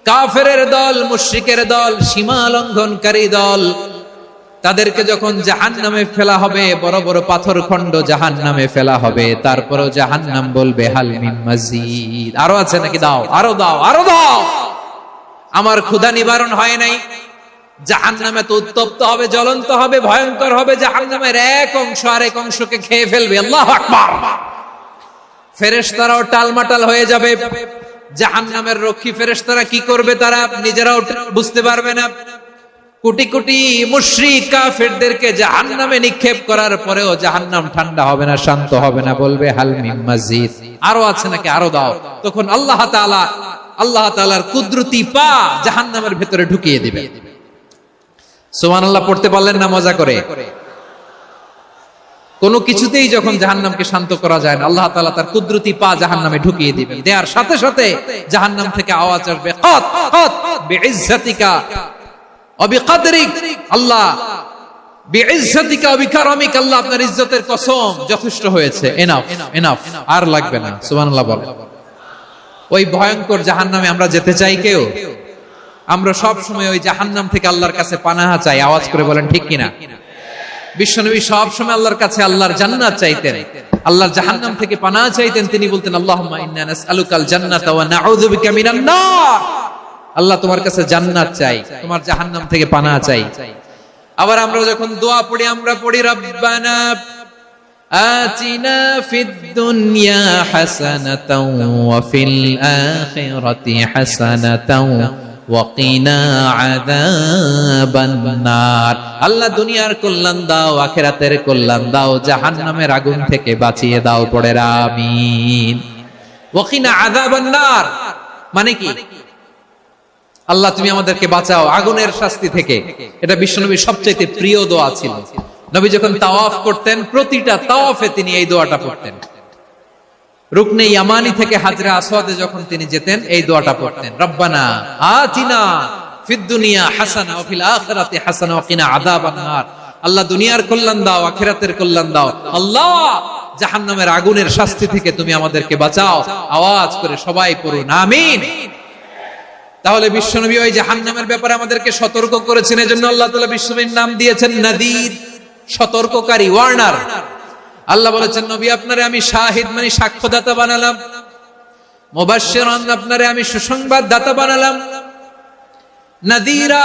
কাফেরের দল, মুশরিকের দল, সীমা লঙ্ঘনকারী দল, তাদেরকে যখন জাহান্নামে ফেলা হবে, বড় বড় পাথর খণ্ড জাহান্নামে ফেলা হবে, তারপরেও জাহান্নাম বলবে হাল মিন মাজিদ, আরো আছে নাকি, দাও, আরো দাও, আরো দাও। আমার ক্ষুধা নিবারণ হয় নাই। জাহান্নামে তো উত্তপ্ত হবে, জ্বলন্ত হবে, ভয়ঙ্কর হবে। জাহান্নামের এক অংশ আরেক অংশকে খেয়ে ফেলবে। আল্লাহু আকবার। ফেরেশতারাও টালমাটাল হয়ে যাবে। জাহান্নামের রক্ষী ফেরেশতারা কি করবে তারা নিজেরাও বুঝতে পারবে না। কোটি কোটি মুশরিক কাফেরদেরকে জাহান্নামে নিক্ষেপ করার পরেও জাহান্নাম ঠান্ডা হবে না, শান্ত হবে না, বলবে হাল মিন মাজিদ, আরো আছে নাকি, আরো দাও। তখন আল্লাহ তাআলার কুদরতি পা জাহান্নামের ভেতরে ঢুকিয়ে দিবে। সুবহানাল্লাহ পড়তে পারলেন না মজা করে? কোন কিছুতেই যখন জাহান্নামকে শান্ত করা যায় না, আল্লাহ তাআলা তার কুদরতি পা জাহান্নামে ঢুকিয়ে দিবেন। দেয়ার সাথে সাথে জাহান্নাম থেকে আওয়াজ আসবে, কাত কাত বিইজ্জাতিকা ওয়া বিকদরিক, আল্লাহ বিইজ্জাতিকা ওয়া বিকারামিক, আল্লাহ আপনার ইজ্জতের কসম, যথেষ্ট হয়েছে, এনাফ এনাফ, আর লাগবে না। সুবহানাল্লাহ বল। ওই ভয়ঙ্কর জাহান্নামে আমরা যেতে চাই কেউ? আমরা সব সময় ওই জাহান্নাম থেকে আল্লাহর কাছে পানাহা চাই। আওয়াজ করে বলেন ঠিক কিনা? বিশ্বনবী সব সময় আল্লাহর কাছে আল্লাহর জান্নাত চাইতেন, আল্লাহর জাহান্নাম থেকে পানাহা চাইতেন। তিনি বলতেন আল্লাহুম্মা ইন্না নাসআলুকাল জান্নাতা ওয়া নাউযু বিকা মিনান নার, আল্লাহ তোমার কাছে জান্নাত চাই, তোমার জাহান্নাম থেকে পানাহা চাই। আবার আমরা যখন দোয়া পড়ি, আমরা পড়ি রব্বানা আতিনা ফিদ দুনিয়া হাসানাতাও ওয়া ফিল আখিরাতি হাসানাতাও ওয়া কিনা আযাবান নার। আল্লাহ দুনিয়ার কল্যাণ দাও, আখিরাতের কল্যাণ দাও, জাহান্নামের আগুন থেকে বাঁচিয়ে দাও, পড়ে আমিন। ওয়া কিনা আযাবান নার মানে কি? আল্লাহ তুমি আমাদেরকে বাঁচাও আগুনের শাস্তি থেকে। এটা বিশ্বনবীর সবচেয়ে প্রিয় দোয়া ছিল। নবী যখন তাওয়াফ করতেন, প্রতিটা তাওয়াফে তিনি এই দোয়াটা পড়তেন। রুকনে ইয়ামানি থেকে হাজরে আসওয়াদে যখন তিনি যেতেন, এই দোয়াটা পড়তেন, রব্বানা আতিনা ফিদ দুনিয়া হাসানা ওয়া ফিল আখিরাতি হাসানা ওয়া কিনা আযাবান নার। আল্লাহ দুনিয়ার কল্যাণ দাও, আখিরাতের কল্যাণ দাও, আল্লাহ জাহান্নামের আগুনের শাস্তি থেকে তুমি আমাদেরকে বাঁচাও। আওয়াজ করে সবাই পড়ুন আমিন। তাহলে বিশ্বনবী ওই জাহান্নামের ব্যাপারে আমাদেরকে সতর্ক করেছেন, এজন্য আল্লাহ তাআলা বিশ্বনবীর নাম দিয়েছেন নাদির, সতর্ককারী, ওয়ার্নার। আল্লাহ বলেছেন নবী আপনারে আমি শাহিদ মানে সাক্ষ্যদাতা বানালাম, মুবাশশিরান আপনারে আমি সুসংবাদ দাতা বানালাম, নাদিরা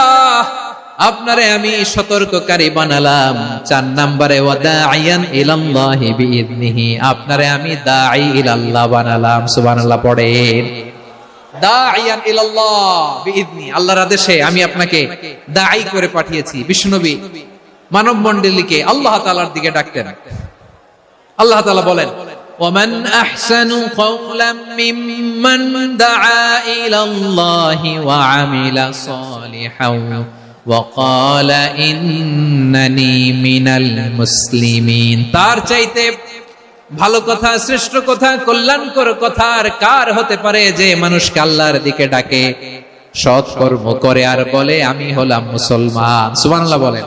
আপনারে আমি সতর্ককারী বানালাম। 4 নম্বরে ওয়াদাইয়ান ইলাল্লাহি বিইذনিহি, আপনারে আমি দাঈ ইলাল্লাহ বানালাম। সুবহানাল্লাহ পড়েন। দাঈয়ান ইলাল্লাহ বিইذনি, আল্লাহর আদেশে আমি আপনাকে দাঈ করে পাঠিয়েছি। বিশ্বনবী মানব মণ্ডলীকে আল্লাহ তাআলার দিকে ডাকতেন। আল্লাহ তাআলা বলেন, ওয়ামান আহসানু কওলাম মিম্মান দাআ ইলাল্লাহি ওয়া আমিলা সালিহান ওয়া ক্বালা ইন্নানি মিনাল মুসলিমিন। তার চাইতে ভালো কথা, শ্রেষ্ঠ কথা, কল্যাণকর কথা আর কার হতে পারে যে মানুষকে আল্লাহর দিকে ডাকে, সৎ কর্ম করে আর বলে আমি হলাম মুসলমান। সুবহানাল্লাহ বলেন।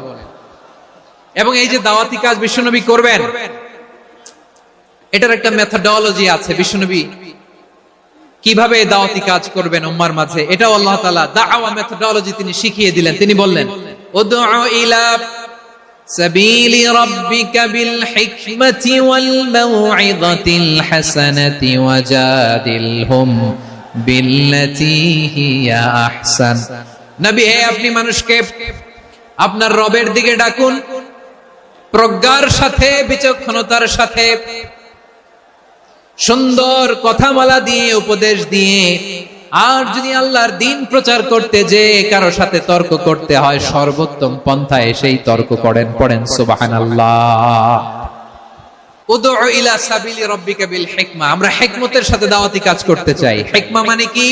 এবং এই যে দাওয়াতি কাজ বিশ্বনবী করবেন, এটার একটা মেথডোলজি আছে। বিশ্বনবী কিভাবে দাওয়াতি কাজ করবেন উম্মার মাঝে, এটাও আল্লাহ তাআলা দাওয়া মেথডোলজি তিনি শিখিয়ে দিলেন। তিনি বললেন, উদউ ইলা সাবিলি রাব্বিকা বিল হিকমাতি ওয়াল মাউইযাতিল হাসানাতি ওয়াজাদিলহুম বিল্লাতী হিয়া আহসান। নবী, হে আপনি মানুষকে আপনার রবের দিকে ডাকুন প্রজ্ঞার সাথে, বিচক্ষণতার সাথে, সুন্দর কথামালা দিয়ে, উপদেশ দিয়ে। আর যদি আল্লাহর দ্বীন প্রচার করতে যে কারো সাথে তর্ক করতে হয়, সর্বোত্তম পন্থায় সেই তর্ক করেন। পড়েন সুবহানাল্লাহ। উদউ ইলা সাবিলি রাব্বিকা বিল হিকমা, আমরা হিকমতের সাথে দাওয়াতি কাজ করতে চাই। হিকমা মানে কি?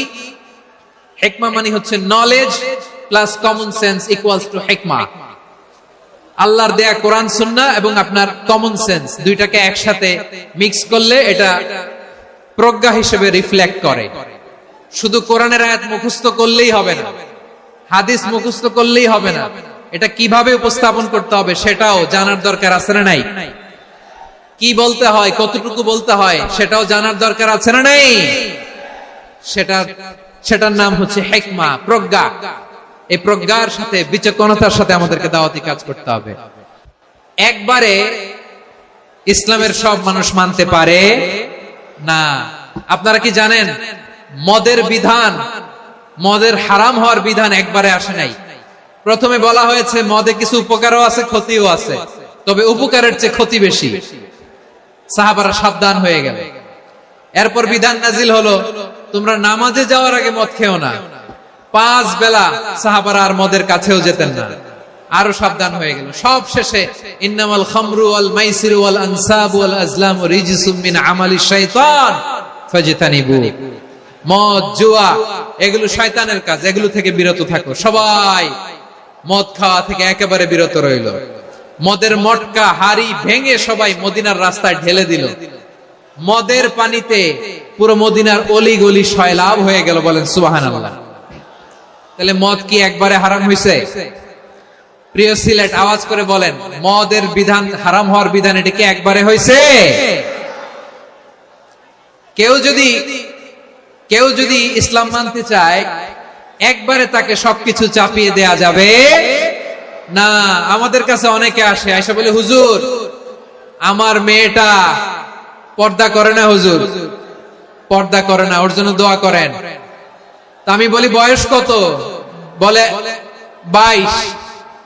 হিকমা মানে হচ্ছে knowledge plus common sense equals to হিকমা। আল্লাহর দেয়া কোরআন সুন্নাহ এবং আপনার কমন সেন্স দুইটাকে একসাথে মিক্স করলে এটা প্রজ্ঞা হিসেবে রিফ্লেক্ট করে। শুধু কোরআনের আয়াত মুখস্থ করলেই হবে না, হাদিস মুখস্থ করলেই হবে না, এটা কিভাবে উপস্থাপন করতে হবে সেটাও জানার দরকার আছে না নাই? কি বলতে হয়, কতটুকু বলতে হয় সেটাও জানার দরকার আছে না নাই? সেটার নাম হচ্ছে হিকমা, প্রজ্ঞা। এই প্রজ্ঞার সাথে, বিচক্ষণতার সাথে আমাদেরকে দাওয়াতি কাজ করতে হবে। একবারে ইসলামের সব মানুষ মানতে পারে না। আপনারা কি জানেন মদের বিধান, মদের হারাম হওয়ার বিধান একবারে আসে নাই। প্রথমে বলা হয়েছে মদে কিছু উপকারও আছে, ক্ষতিও আছে, তবে উপকারের চেয়ে ক্ষতি বেশি। সাহাবারা সাবধান হয়ে গেল। এরপর বিধান নাজিল হলো, তোমরা নামাজে যাওয়ার আগে মদ খেও না। 5 বেলা সাহাবারা আর মদের কাছেও যেতেন না, আরো সাবধান হয়ে গেল। সব শেষে ইন্নামাল খামরু ওয়াল মাইসিরু ওয়াল আনসাবু ওয়াল আজলামু রিজসুম মিন আমালিশ শাইতান ফাজতানিবু। মদ, জুয়া এগুলো শয়তানের কাজ, এগুলো থেকে বিরত থাকো। সবাই মদ খাওয়া থেকে একেবারে বিরত রইল। মদের মটকা, হাড়ি ভেঙে সবাই মদিনার রাস্তায় ঢেলে দিল। মদের পানিতে পুরো মদিনার অলি গলি সয়লাভ হয়ে গেল। বলেন সুবহানাল্লাহ। তাহলে মদ কি একবারে হারাম হয়েছে? প্রিয় সিলেট, আওয়াজ করে বলেন, মদের বিধান, হারাম হওয়ার বিধান এটা কি একবারে হয়েছে? কেউ যদি ইসলাম মানতে চায় একবারে তাকে সবকিছু চাপিয়ে দেয়া যাবে না। আমাদের কাছে অনেকে আসে, আয়সা বলে, হুজুর আমার মেয়েটা পর্দা করে না, হুজুর পর্দা করে না, ওর জন্য দোয়া করেন। তা আমি বলি বয়স কত? বলে 22।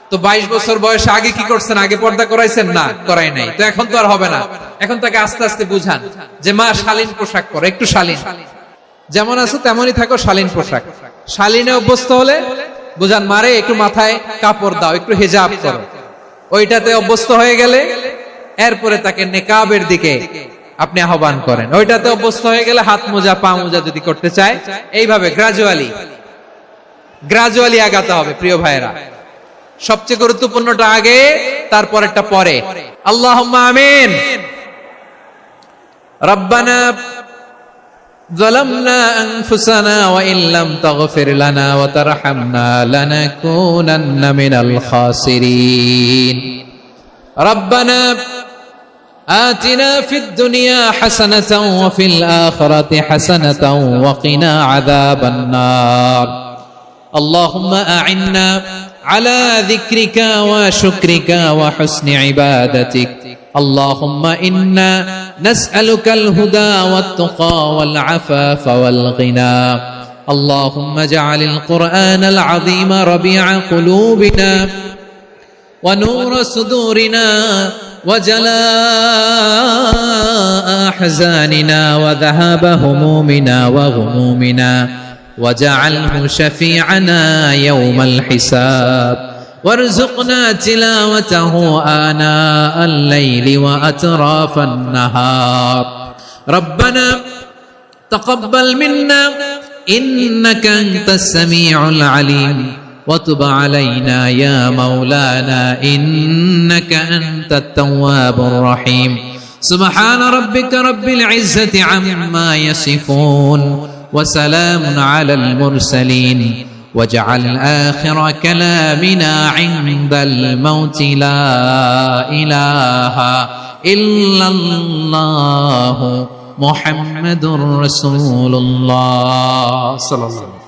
তো 22 বছর বয়সে আগে কি করছেন? আগে পর্দা করাইছেন? না, করাই নাই। তো এখন তো আর হবে না। এখন তাকে আস্তে আস্তে বুঝান যে মা শালীন পোশাক পরো, একটু শালীন, যেমন আছো তেমনই থাকো, শালীন পোশাক। শালীনে অভ্যস্ত হলে বুঝান, মারে একটু মাথায় কাপড় দাও, একটু হিজাব করো। ওইটাতে অভ্যস্ত হয়ে গেলে এরপরে তাকে নেকাবের দিকে আপনি আহ্বান করেন। ওইটাতে অভ্যস্ত হয়ে গেলে হাত মোজা, পা মোজা যদি করতে চায়, এইভাবে গ্রাজুয়ালি আগাতে হবে। প্রিয় ভাইরা, সবচেয়ে গুরুত্বপূর্ণটা আগে, তারপরেরটা পরে। আল্লাহুম্মা আমিন। রব্বানা যালামনা আনফুসানা ওয়া ইল্লাম তাগফির লানা ওয়া তারহামনা লানাকুনান্না মিনাল খাসিরিন। রব্বানা آتنا في الدنيا حسنة وفي الآخرة حسنة وقنا عذاب النار. اللهم أعنا على ذكرك وشكرك وحسن عبادتك. اللهم إنا نسألك الهدى والتقى والعفاف والغنى. اللهم اجعل القرآن العظيم ربيع قلوبنا ونور صدورنا وجلاء أحزاننا وذهاب همومنا وغمومنا واجعله شفيعنا يوم الحساب وارزقنا تلاوته آناء الليل وأطراف النهار ربنا تقبل منا إنك أنت السميع العليم وتب علينا يا مولانا إنك أنت التواب الرحيم سبحان ربك رب العزة عما يصفون وسلام على المرسلين واجعل آخر كلامنا عند الموت لا إله إلا الله محمد رسول الله صلى الله عليه وسلم